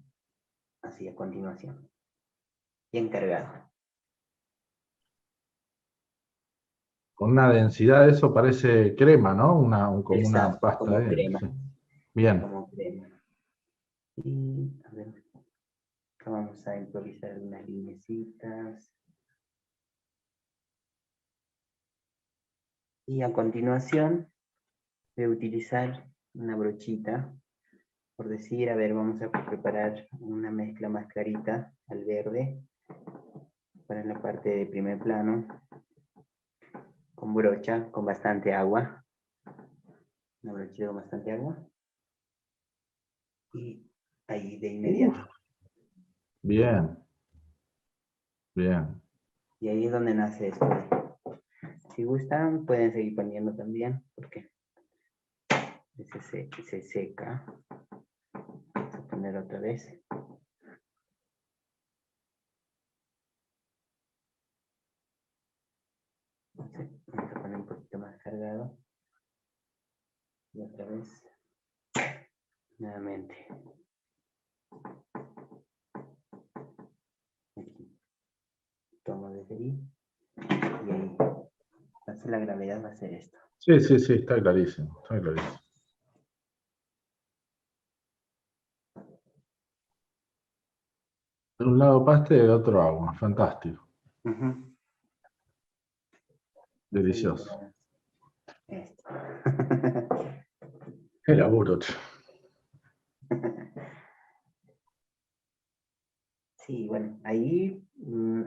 S2: así a continuación. Bien cargado.
S1: Con una densidad, eso parece crema, ¿no? Como una
S2: Exacto,
S1: pasta.
S2: como crema.
S1: Sí. Bien.
S2: Como crema. Y a ver, acá vamos a improvisar unas linecitas. Y a continuación voy a utilizar una brochita. Por decir, a ver, vamos a preparar una mezcla más clarita al verde para la parte de primer plano. Con brocha, con bastante agua. Una brochita con bastante agua. Y ahí de inmediato.
S1: Bien. Bien.
S2: Y ahí es donde nace esto. Si gustan, pueden seguir poniendo también, porque se seca. Vamos a poner otra vez. Vamos a poner un poquito más cargado. Y otra vez. Nuevamente. Aquí. Tomo desde ahí. Y ahí. Entonces la gravedad va a ser esto.
S1: Sí, está clarísimo. Está clarísimo. De un lado pasta y del otro agua. Fantástico.
S2: Uh-huh.
S1: Delicioso.
S2: Esto.
S1: Qué laburo, che.
S2: Sí, bueno, ahí,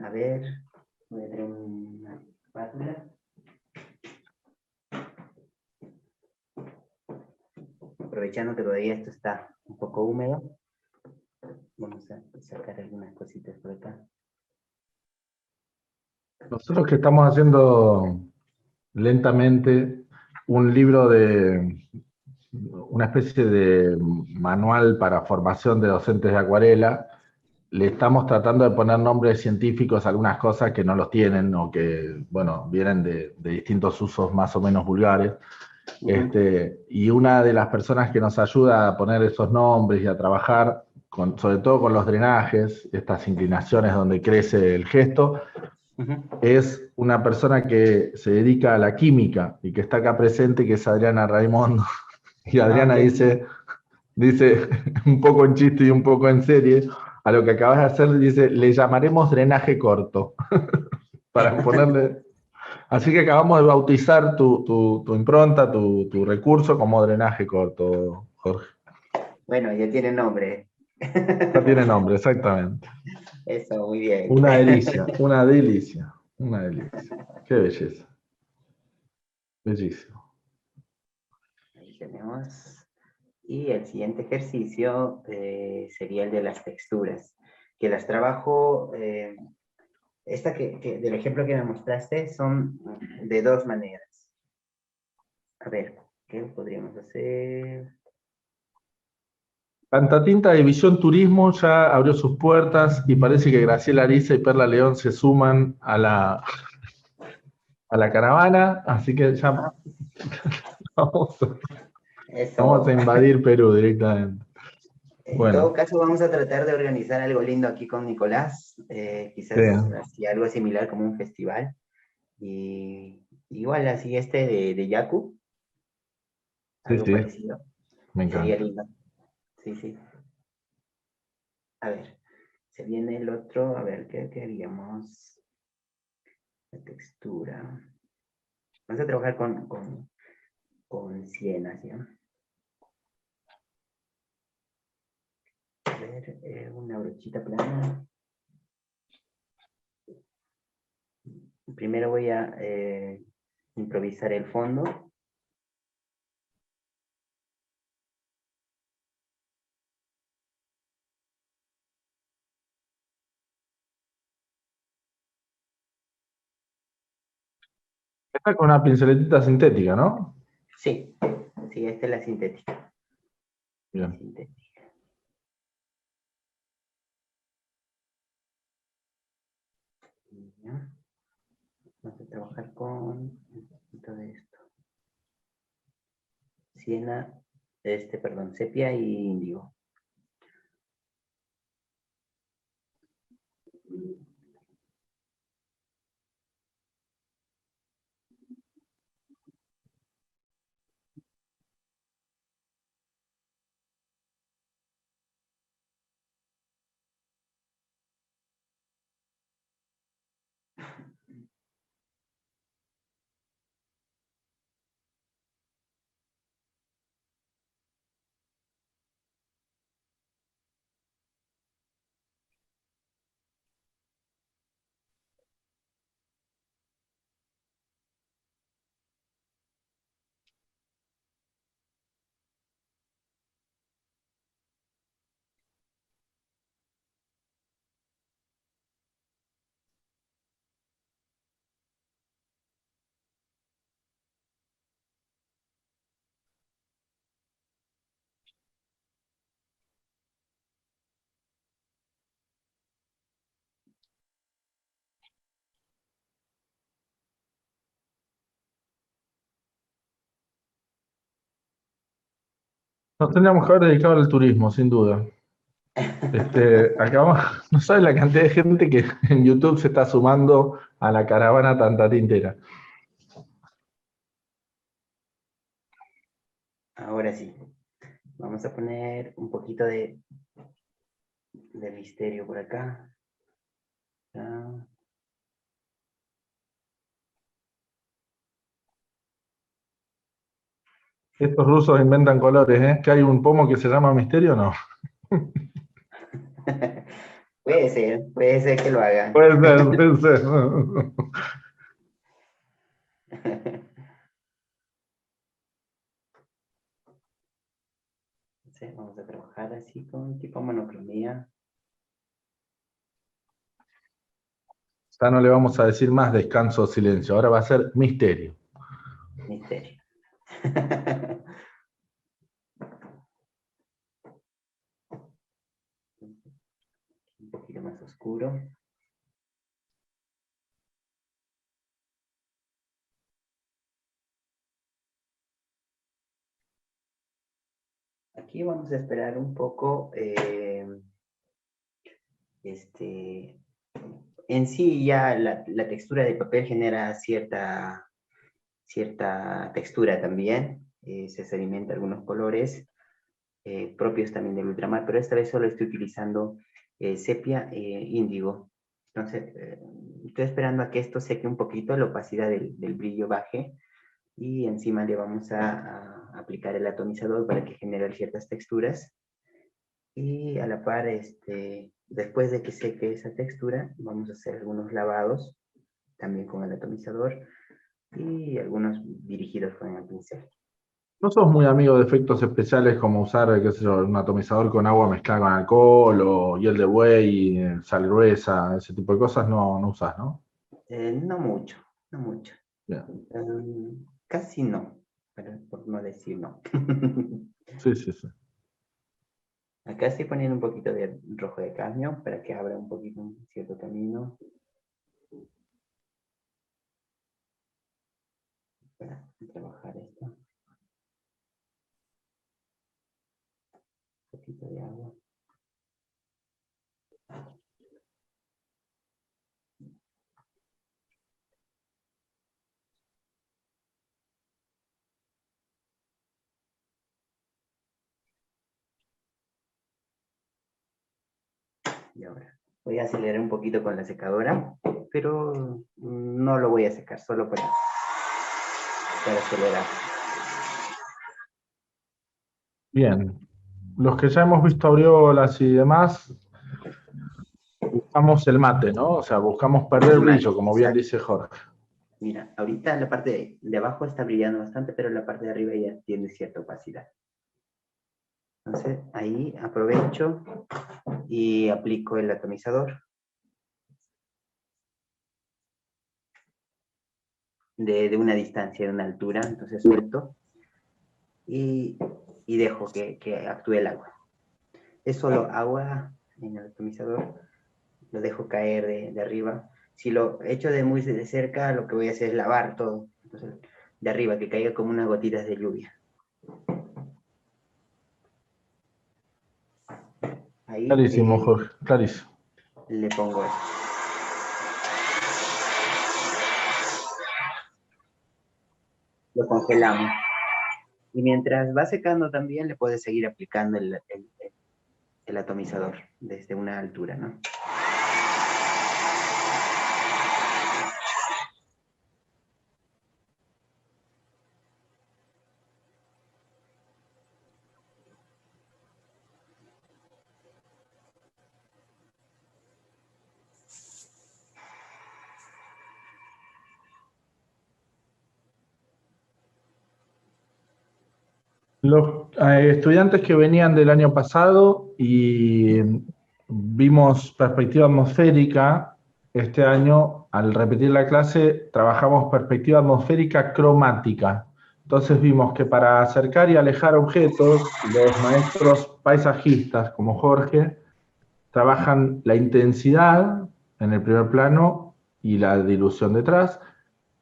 S2: a ver, voy a traer una espátula. aprovechando que todavía esto está un poco húmedo, vamos a sacar algunas cositas por acá.
S1: Nosotros que estamos haciendo lentamente un libro de una especie de manual para formación de docentes de acuarela, le estamos tratando de poner nombres científicos a algunas cosas que no los tienen o que, bueno, vienen de distintos usos más o menos vulgares. Y una de las personas que nos ayuda a poner esos nombres y a trabajar, sobre todo con los drenajes, estas inclinaciones donde crece el gesto, es una persona que se dedica a la química y que está acá presente, que es Adriana Raimondo. Y Adriana dice un poco en chiste y un poco en serie, a lo que acabas de hacer, dice, le llamaremos drenaje corto, para ponerle... Así que acabamos de bautizar tu impronta, tu recurso como drenaje corto, Jorge.
S2: Bueno, ya tiene nombre.
S1: Ya tiene nombre, exactamente.
S2: Eso, muy bien.
S1: Una delicia, una delicia, una delicia. Qué belleza. Bellísimo.
S2: Ahí tenemos. Y el siguiente ejercicio sería el de las texturas, que las trabajo, del ejemplo que me mostraste son de dos maneras. A ver, ¿qué podríamos hacer?
S1: Cantatinta de Visión Turismo ya abrió sus puertas y parece que Graciela Ariza y Perla León se suman a la caravana, así que ya vamos a invadir Perú directamente.
S2: En todo caso, vamos a tratar de organizar algo lindo aquí con Nicolás, quizás así algo similar como un festival. Y igual así de Yaku, algo parecido.
S1: Me encanta.
S2: Sería lindo. Sí, sí. A ver, se viene el otro, a ver, ¿qué haríamos? La textura. Vamos a trabajar con sienas, ¿ya? A ver, una brochita plana. Primero voy a improvisar el fondo.
S1: Está con una pinceletita sintética, ¿no?
S2: Sí, sí, esta es la sintética.
S1: Bien.
S2: Sintética. ¿Ya? Vamos a trabajar con un poquito de esto. Siena, perdón, sepia y índigo.
S1: Nos tendríamos que haber dedicado al turismo, sin duda. No sabes la cantidad de gente que en YouTube se está sumando a la caravana tantatintera.
S2: Ahora sí. Vamos a poner un poquito de misterio por acá. Ya.
S1: Estos rusos inventan colores, ¿eh? ¿Que hay un pomo que se llama Misterio o no?
S2: Puede ser que lo hagan.
S1: Puede ser, puede ser.
S2: Entonces vamos a trabajar así con tipo monocromía.
S1: Ya no le vamos a decir más descanso o silencio, ahora va a ser misterio.
S2: Misterio. Un poquito más oscuro. Aquí vamos a esperar un poco. En sí ya la textura del papel genera cierta textura también. Se experimenta algunos colores propios también del ultramar, pero esta vez solo estoy utilizando sepia índigo. Entonces, estoy esperando a que esto seque un poquito, la opacidad del brillo baje, y encima le vamos a aplicar el atomizador para que genere ciertas texturas. Y a la par, después de que seque esa textura, vamos a hacer algunos lavados, también con el atomizador, y algunos dirigidos con el pincel.
S1: ¿No sos muy amigo de efectos especiales como usar, qué sé yo, un atomizador con agua mezclada con alcohol o hiel de buey, sal gruesa, ese tipo de cosas? No, no usás, ¿no?
S2: No mucho, no mucho.
S1: Bien.
S2: Casi no, por no decir no.
S1: Sí, sí, sí.
S2: Acá estoy poniendo un poquito de rojo de cadmio para que abra un poquito un cierto camino. Para trabajar esto. Un poquito de agua. Y ahora voy a acelerar un poquito con la secadora, pero no lo voy a secar, solo para acelerar.
S1: Bien. Los que ya hemos visto aureolas y demás, buscamos el mate, ¿no? O sea, buscamos perder
S2: El mate,
S1: brillo, como bien
S2: exacto.
S1: dice Jorge.
S2: Mira, ahorita la parte de abajo está brillando bastante, pero la parte de arriba ya tiene cierta opacidad. Entonces ahí aprovecho y aplico el atomizador de una distancia, de una altura. Entonces suelto y dejo que actúe el agua. Es solo agua en el atomizador, lo dejo caer de arriba. Si lo echo de muy de cerca, lo que voy a hacer es lavar todo. Entonces, de arriba, que caiga como unas gotitas de lluvia. Ahí
S1: Clarísimo, Jorge, clarísimo.
S2: le pongo esto. Lo congelamos. Y mientras va secando también, le puedes seguir aplicando el atomizador desde una altura, ¿no?
S1: Los estudiantes que venían del año pasado y vimos perspectiva atmosférica, este año, al repetir la clase, trabajamos perspectiva atmosférica cromática. Entonces vimos que para acercar y alejar objetos, los maestros paisajistas, como Jorge, trabajan la intensidad en el primer plano y la dilución detrás,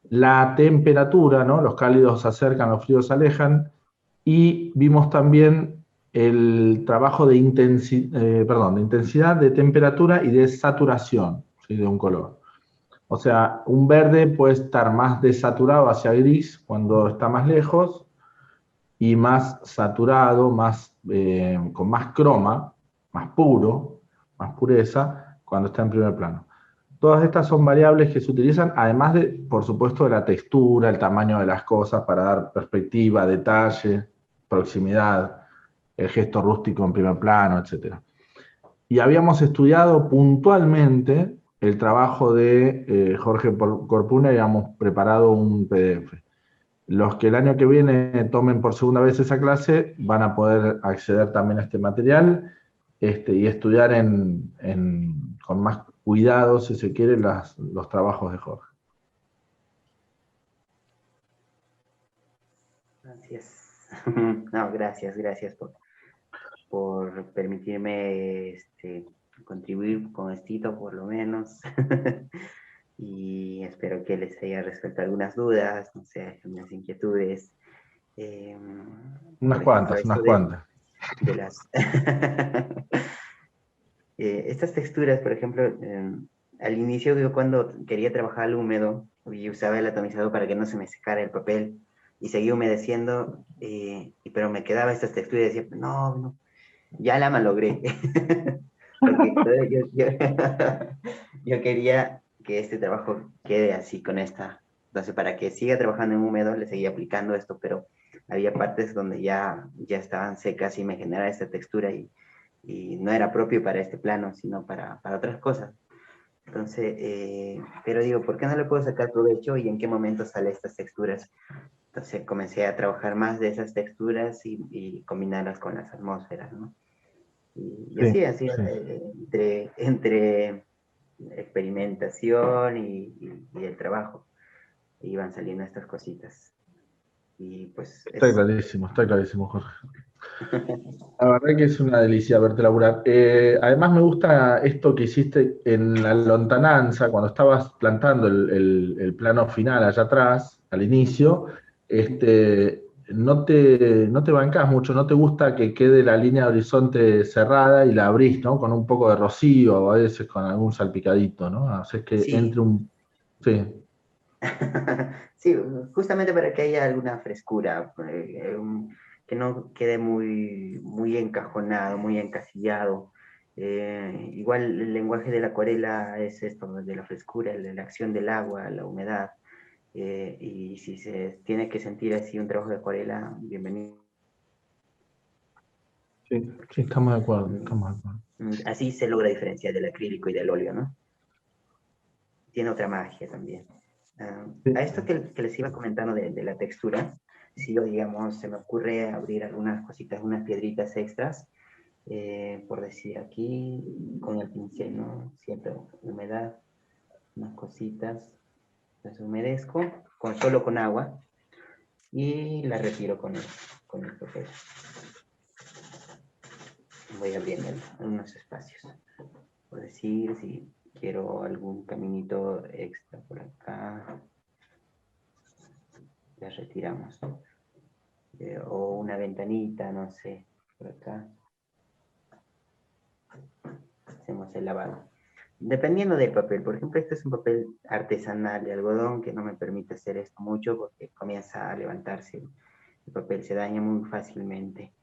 S1: la temperatura, ¿no? Los cálidos se acercan, los fríos se alejan, y vimos también el trabajo de intensidad, de temperatura y de saturación, ¿sí? De un color. O sea, un verde puede estar más desaturado hacia gris cuando está más lejos y más saturado, con más croma, más puro, más pureza, cuando está en primer plano. Todas estas son variables que se utilizan, además de, por supuesto, de la textura, el tamaño de las cosas para dar perspectiva, detalle, proximidad, el gesto rústico en primer plano, etc. Y habíamos estudiado puntualmente el trabajo de Jorge Corpuna y habíamos preparado un PDF. los que el año que viene tomen por segunda vez esa clase van a poder acceder también a este material y estudiar con más cuidado, si se quiere, los trabajos de Jorge.
S2: Gracias. No, gracias por permitirme contribuir con esto por lo menos. Y espero que les haya resuelto algunas dudas, no sé, algunas inquietudes.
S1: Unas
S2: Por ejemplo,
S1: cuantas,
S2: esto
S1: unas cuantas.
S2: de las... estas texturas, por ejemplo, al inicio yo cuando quería trabajar al húmedo y usaba el atomizador para que no se me secara el papel y seguía humedeciendo, pero me quedaba estas texturas y decía, no, ya la malogré. Porque yo quería que este trabajo quede así con esta. Entonces, para que siga trabajando en húmedo, le seguía aplicando esto, pero había partes donde ya estaban secas y me generaba esta textura y no era propio para este plano, sino para otras cosas. Entonces, pero digo, ¿por qué no le puedo sacar provecho y en qué momento salen estas texturas? Entonces comencé a trabajar más de esas texturas y combinarlas con las atmósferas, ¿no? Y
S1: Sí,
S2: así,
S1: sí.
S2: entre experimentación y el trabajo, iban saliendo estas cositas. Y pues
S1: Está clarísimo, Jorge. La verdad que es una delicia verte laburar. Además me gusta esto que hiciste en la lontananza, cuando estabas plantando el plano final allá atrás, al inicio, no te bancás mucho, no te gusta que quede la línea de horizonte cerrada y la abrís, ¿no? Con un poco de rocío, o a veces con algún salpicadito, ¿no? Haces que
S2: sí,
S1: entre un... Sí,
S2: sí, justamente para que haya alguna frescura, que no quede muy encajonado, muy encasillado. Igual el lenguaje de la acuarela es esto, de la frescura, de la acción del agua, la humedad. Y si se tiene que sentir así un trabajo de acuarela, bienvenido.
S1: sí, sí, estamos de acuerdo, estamos de acuerdo.
S2: Así se logra diferenciar del acrílico y del óleo, ¿no? Tiene otra magia también.
S1: Sí.
S2: A esto que les iba comentando de la textura, si yo, digamos, se me ocurre abrir algunas cositas, unas piedritas extras, por decir aquí, con el pincel, ¿no? Siempre humedad, unas cositas, las humedezco, solo con agua, y la retiro con el papel. Voy abriendo unos espacios. Por decir, si quiero algún caminito extra por acá, la retiramos. O una ventanita, no sé, por acá. Hacemos el lavado. Dependiendo del papel, por ejemplo, este es un papel artesanal de algodón que no me permite hacer esto mucho porque comienza a levantarse. El papel se daña muy fácilmente.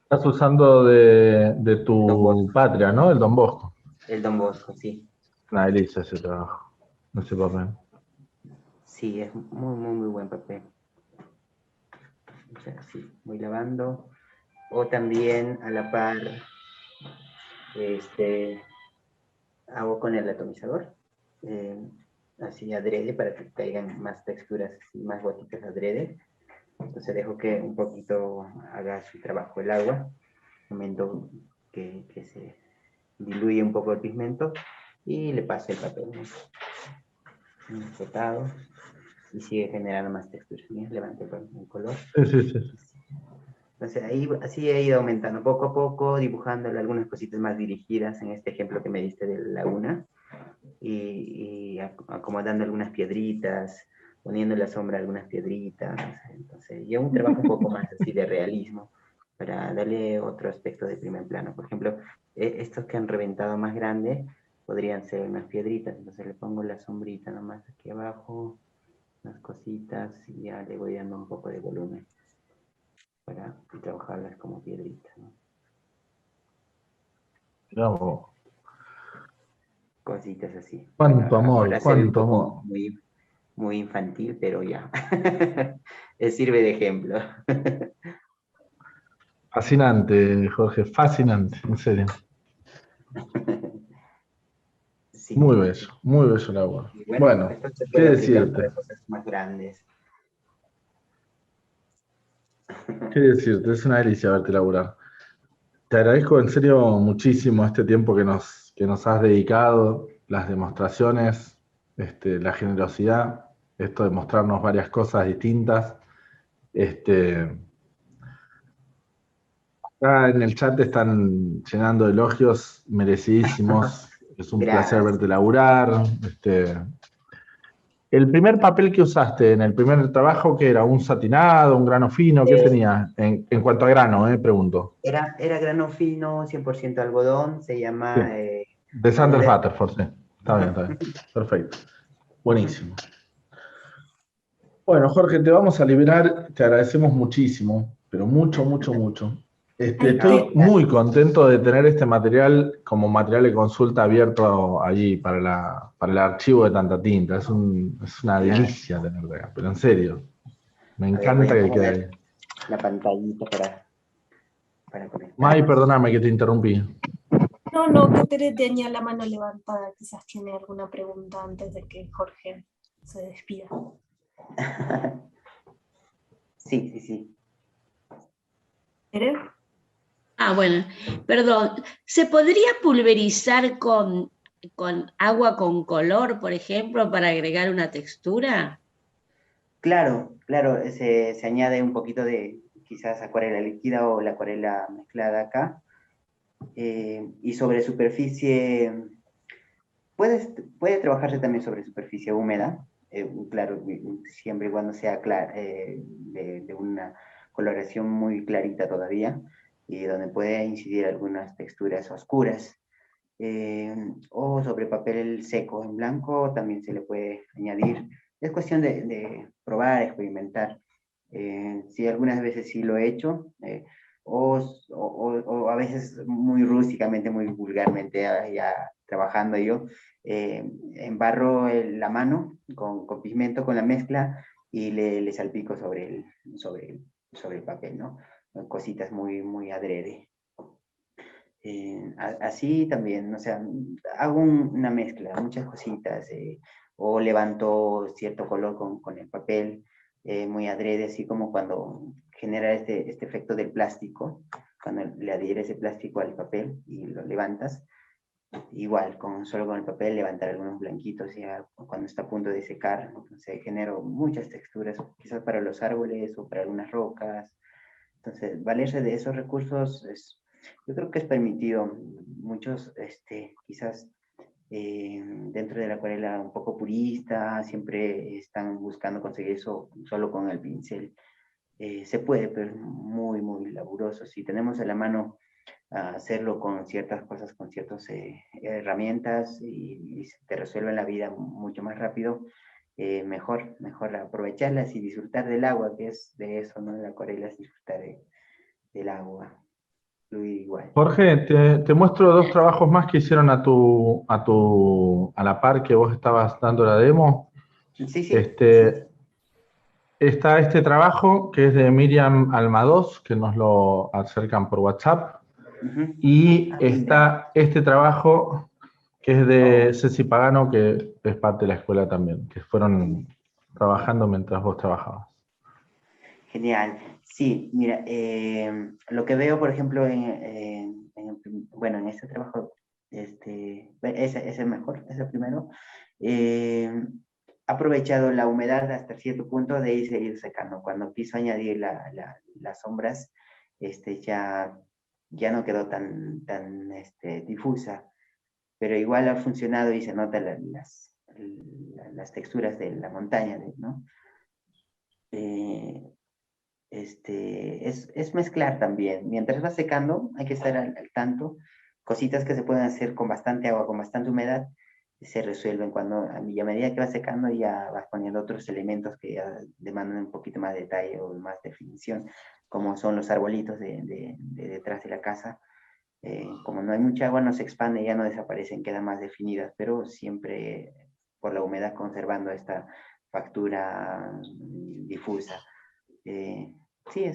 S1: Estás usando de
S2: Don
S1: tu
S2: Bosco.
S1: patria, ¿no? El Don Bosco.
S2: El Don Bosco, sí.
S1: Una delicia ese trabajo, ese papel.
S2: Sí, es muy buen papel. O sea, sí, voy lavando. O también a la par, hago con el atomizador. Así adrede para que caigan más texturas, más gotitas adrede. Entonces dejo que un poquito haga su trabajo el agua. Momento que se diluye un poco el pigmento y le paso el papel, ¿no? Frotado y sigue generando más texturas. ¿Sí? Levante el color.
S1: Sí.
S2: Entonces ahí así he ido aumentando poco a poco, dibujándole algunas cositas más dirigidas en este ejemplo que me diste de la laguna y acomodando algunas piedritas, poniendo en la sombra algunas piedritas. Entonces ya un trabajo un poco más así de realismo para darle otro aspecto de primer plano. Por ejemplo, estos que han reventado más grande podrían ser unas piedritas, entonces le pongo la sombrita nomás aquí abajo, unas cositas y ya le voy dando un poco de volumen para trabajarlas como piedritas, ¿no?
S1: Bravo.
S2: Cositas así.
S1: Cuánto amor,
S2: Ahora se ve un
S1: cuánto
S2: poco
S1: amor.
S2: muy infantil, pero ya. Sirve de ejemplo.
S1: Fascinante, Jorge, fascinante, en serio.
S2: Sí.
S1: Muy bello la obra.
S2: Y bueno,
S1: Bueno,
S2: esto se
S1: ¿qué
S2: puede aplicar
S1: decirte?
S2: para cosas más grandes.
S1: ¿Qué decirte? Es una delicia verte laburar. Te agradezco en serio muchísimo este tiempo que nos has dedicado, las demostraciones, la generosidad, esto de mostrarnos varias cosas distintas. Este, Acá en el chat te están llenando de elogios merecidísimos. Es un placer
S2: Gracias.
S1: verte laburar. El primer papel que usaste en el primer trabajo, ¿qué era? ¿Un satinado, un grano fino? ¿Qué tenía? En cuanto a grano, pregunto.
S2: Era grano fino, 100% algodón, se
S1: Sí.
S2: llama
S1: De Sanders
S2: Ruler.
S1: Butterford, sí. Está bien, está bien. Perfecto. Buenísimo. Bueno, Jorge, te vamos a liberar. Te agradecemos muchísimo, pero mucho, mucho, mucho.
S4: Ay,
S1: Estoy muy contento de tener este material como material de consulta abierto allí para el archivo de Tanta Tinta. Es una delicia tenerlo acá, pero en serio, me
S2: A ver, voy
S1: encanta
S2: a
S1: que quede
S2: poner
S1: ahí.
S2: la pantallita para
S1: May,
S2: conectar.
S1: perdóname que te interrumpí.
S3: No, que Tere tenía la mano levantada, quizás tiene alguna pregunta antes de que Jorge se despida.
S2: Sí.
S3: ¿Tere?
S6: Bueno, perdón. ¿Se podría pulverizar con agua con color, por ejemplo, para agregar una textura?
S2: Claro, se añade un poquito de quizás acuarela líquida o la acuarela mezclada acá. Y sobre superficie, puede trabajarse también sobre superficie húmeda, claro, siempre y cuando sea de una coloración muy clarita todavía, y donde puede incidir algunas texturas oscuras. O sobre papel seco en blanco también se le puede añadir. Es cuestión de probar, experimentar. Sí, algunas veces sí lo he hecho, o a veces muy rústicamente, muy vulgarmente, ya trabajando yo, embarro la mano con pigmento, con la mezcla, y le salpico sobre el papel, ¿no? Cositas muy, muy adrede. Así también, o sea, hago una mezcla, muchas cositas, o levanto cierto color con el papel, muy adrede, así como cuando genera este efecto del plástico, cuando le adhieres el plástico al papel y lo levantas, igual, solo con el papel levantar algunos blanquitos ya cuando está a punto de secar, entonces genero muchas texturas, quizás para los árboles o para algunas rocas. Entonces, valerse de esos recursos yo creo que es permitido. Muchos, quizás dentro de la acuarela un poco purista, siempre están buscando conseguir eso solo con el pincel. Se puede, pero es muy, muy laburoso. Si tenemos a la mano hacerlo con ciertas cosas, con ciertas herramientas y te resuelven la vida mucho más rápido, mejor aprovecharlas y disfrutar del agua, que es de eso, ¿no? La acuarela es disfrutar del agua, fluir igual.
S1: Jorge, te muestro dos trabajos más que hicieron a la par que vos estabas dando la demo.
S2: Sí.
S1: Está este trabajo que es de Miriam Almados, que nos lo acercan por WhatsApp.
S2: Uh-huh.
S1: Y está este trabajo que es de Ceci Pagano, que es parte de la escuela también, que fueron trabajando mientras vos trabajabas.
S2: Genial. Sí, mira, lo que veo, por ejemplo, bueno, en este trabajo, ese es el mejor, es el primero. Aprovechado la humedad hasta cierto punto de irse ir secando. Cuando quiso añadir las sombras, ya no quedó tan difusa, pero igual ha funcionado y se notan las texturas de la montaña, ¿no? Es mezclar también. Mientras va secando, hay que estar al tanto. Cositas que se pueden hacer con bastante agua, con bastante humedad, se resuelven a medida que va secando, ya vas poniendo otros elementos que ya demandan un poquito más de detalle o más definición, como son los arbolitos de detrás de la casa. Como no hay mucha agua, no se expande, ya no desaparecen, quedan más definidas, pero siempre por la humedad conservando esta factura difusa. Sí,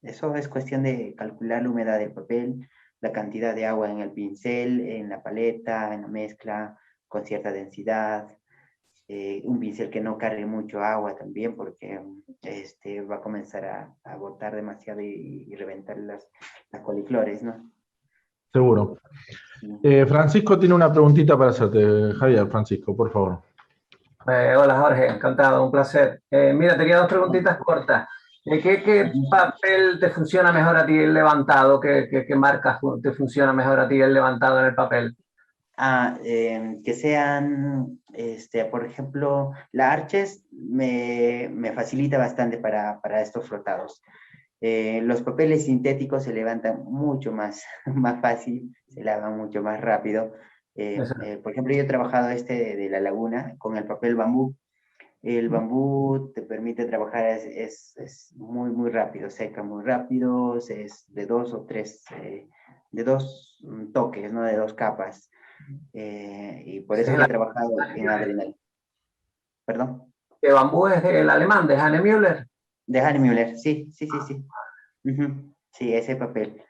S2: eso es cuestión de calcular la humedad del papel, la cantidad de agua en el pincel, en la paleta, en la mezcla, con cierta densidad. un pincel que no cargue mucho agua también, porque va a comenzar a botar demasiado y reventar las coliflores, ¿no?
S1: Seguro.
S2: Sí.
S1: Francisco tiene una preguntita para hacerte. Javier, Francisco, por favor.
S7: Hola Jorge, encantado, un placer. Mira, tenía dos preguntitas cortas. ¿Qué papel te funciona mejor a ti el levantado? ¿Qué marcas te funciona mejor a ti el levantado en el papel?
S2: Que sean, por ejemplo, la Arches me facilita bastante para estos frotados. Los papeles sintéticos se levantan mucho más, más fácil, se lavan mucho más rápido. Por ejemplo, yo he trabajado de la Laguna con el papel bambú. El bambú te permite trabajar, es muy, muy rápido, seca muy rápido, es de 2 o 3, de 2 toques, ¿no? De 2 capas. Y por eso que he trabajado en adrenalina. ¿Perdón?
S7: ¿El bambú es del alemán, de Hahnemüller?
S2: De Hahnemüller, sí, sí, sí, sí. Sí, ese papel.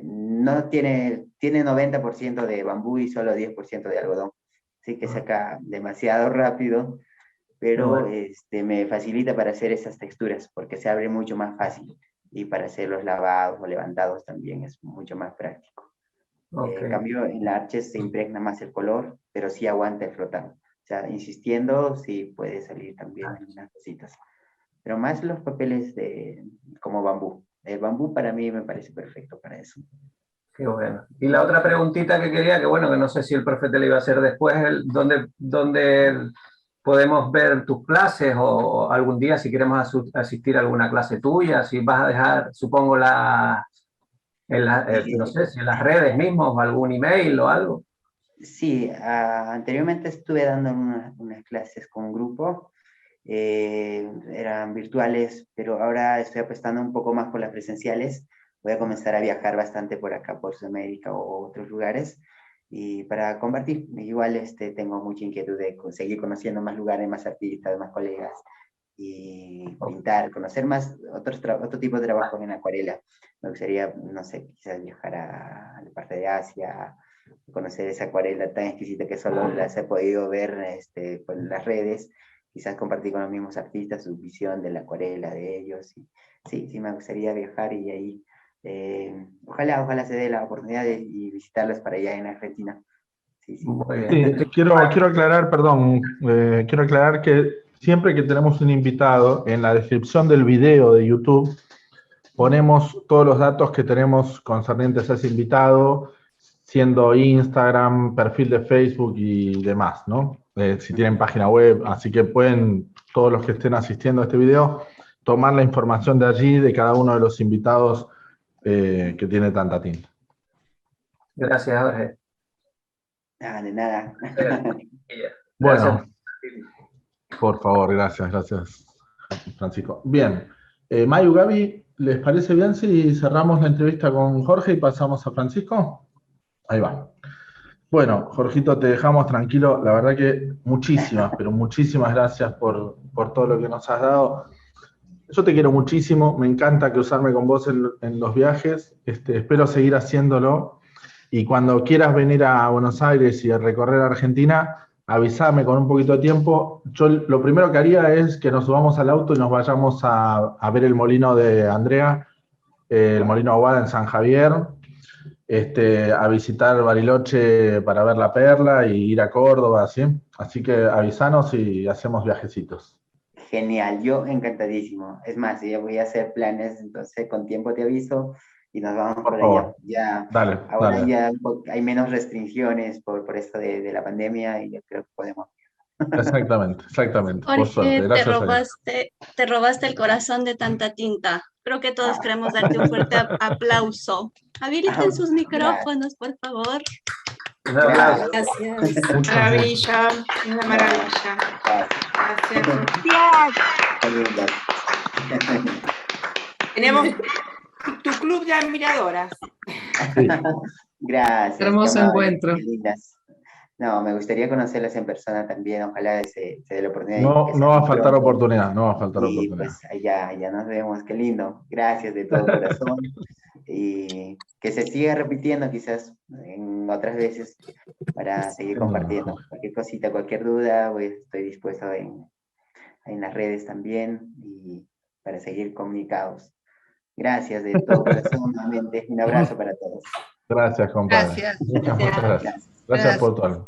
S2: No tiene 90% de bambú y solo 10% de algodón. Así que saca demasiado rápido, pero me facilita para hacer esas texturas, porque se abre mucho más fácil. Y para hacer los lavados o levantados también es mucho más práctico. En cambio, en la Arches se impregna más el color, pero sí aguanta el frotado. O sea, insistiendo, sí puede salir también unas cositas. Pero más los papeles como bambú. El bambú para mí me parece perfecto para eso.
S7: Qué bueno. Y la otra preguntita que quería, que bueno, que no sé si el profe te la iba a hacer después, ¿dónde podemos ver tus clases o algún día si queremos asistir a alguna clase tuya? Si vas a dejar, supongo, no sé, si en las redes mismos, o algún email o algo.
S2: Sí, anteriormente estuve dando unas clases con un grupo, eran virtuales, pero ahora estoy apostando un poco más por las presenciales. Voy a comenzar a viajar bastante por acá, por Sudamérica o otros lugares, y para compartir. Igual tengo mucha inquietud de seguir conociendo más lugares, más artistas, más colegas, y pintar, conocer más otro tipo de trabajo en acuarela. Me gustaría, no sé, quizás viajar a la parte de Asia, conocer esa acuarela tan exquisita que solo las he podido ver por las redes, quizás compartir con los mismos artistas su visión de la acuarela de ellos. Y, sí, me gustaría viajar y ahí, ojalá se dé la oportunidad de visitarlos para allá en Argentina. Sí.
S7: Muy bien.
S1: Sí, quiero aclarar, perdón, quiero aclarar que siempre que tenemos un invitado, en la descripción del video de YouTube, ponemos todos los datos que tenemos concernientes a ese invitado, siendo Instagram, perfil de Facebook y demás, ¿no? Si tienen página web, así que pueden, todos los que estén asistiendo a este video, tomar la información de allí, de cada uno de los invitados que tiene Tanta Tinta.
S7: Gracias, Jorge.
S2: De nada.
S1: Bueno, por favor, gracias, Francisco. Bien, Mayu, Gaby, ¿les parece bien si cerramos la entrevista con Jorge y pasamos a Francisco? Ahí va. Bueno, Jorgito, te dejamos tranquilo. La verdad que muchísimas, pero muchísimas gracias por todo lo que nos has dado. Yo te quiero muchísimo, me encanta cruzarme con vos en los viajes. Espero seguir haciéndolo. Y cuando quieras venir a Buenos Aires y a recorrer Argentina, avísame con un poquito de tiempo. Yo lo primero que haría es que nos subamos al auto y nos vayamos a ver el molino de Andrea, el molino Aguada en San Javier, a visitar Bariloche para ver la perla y ir a Córdoba, ¿sí? Así que avísanos y hacemos viajecitos.
S2: Genial, yo encantadísimo. Es más, ya voy a hacer planes, entonces con tiempo te aviso y nos vamos por allá. Ya,
S1: dale.
S2: Ya hay menos restricciones por esto de la pandemia y yo creo que podemos.
S1: Exactamente.
S4: Jorge,
S1: Por suerte, gracias
S4: te robaste el corazón de Tanta Tinta. Creo que todos queremos darte un fuerte aplauso. Habiliten sus micrófonos, por favor.
S3: Gracias.
S5: Maravilla, una maravilla. Gracias. Tenemos tu club de admiradoras.
S1: Sí.
S2: Gracias.
S8: Hermoso encuentro.
S2: Qué lindas. No, me gustaría conocerlas en persona también. Ojalá se dé la oportunidad.
S1: No va a faltar oportunidad,
S2: Pues allá nos vemos. Qué lindo. Gracias de todo corazón. y que se siga repitiendo quizás en otras veces para seguir compartiendo. Cualquier cosita, cualquier duda, pues estoy dispuesto en las redes también y para seguir comunicados. Gracias de todo corazón nuevamente. Un abrazo para todos.
S1: Gracias, compadre.
S8: Gracias.
S1: Muchas gracias.
S2: Gracias.
S1: Gracias por todo.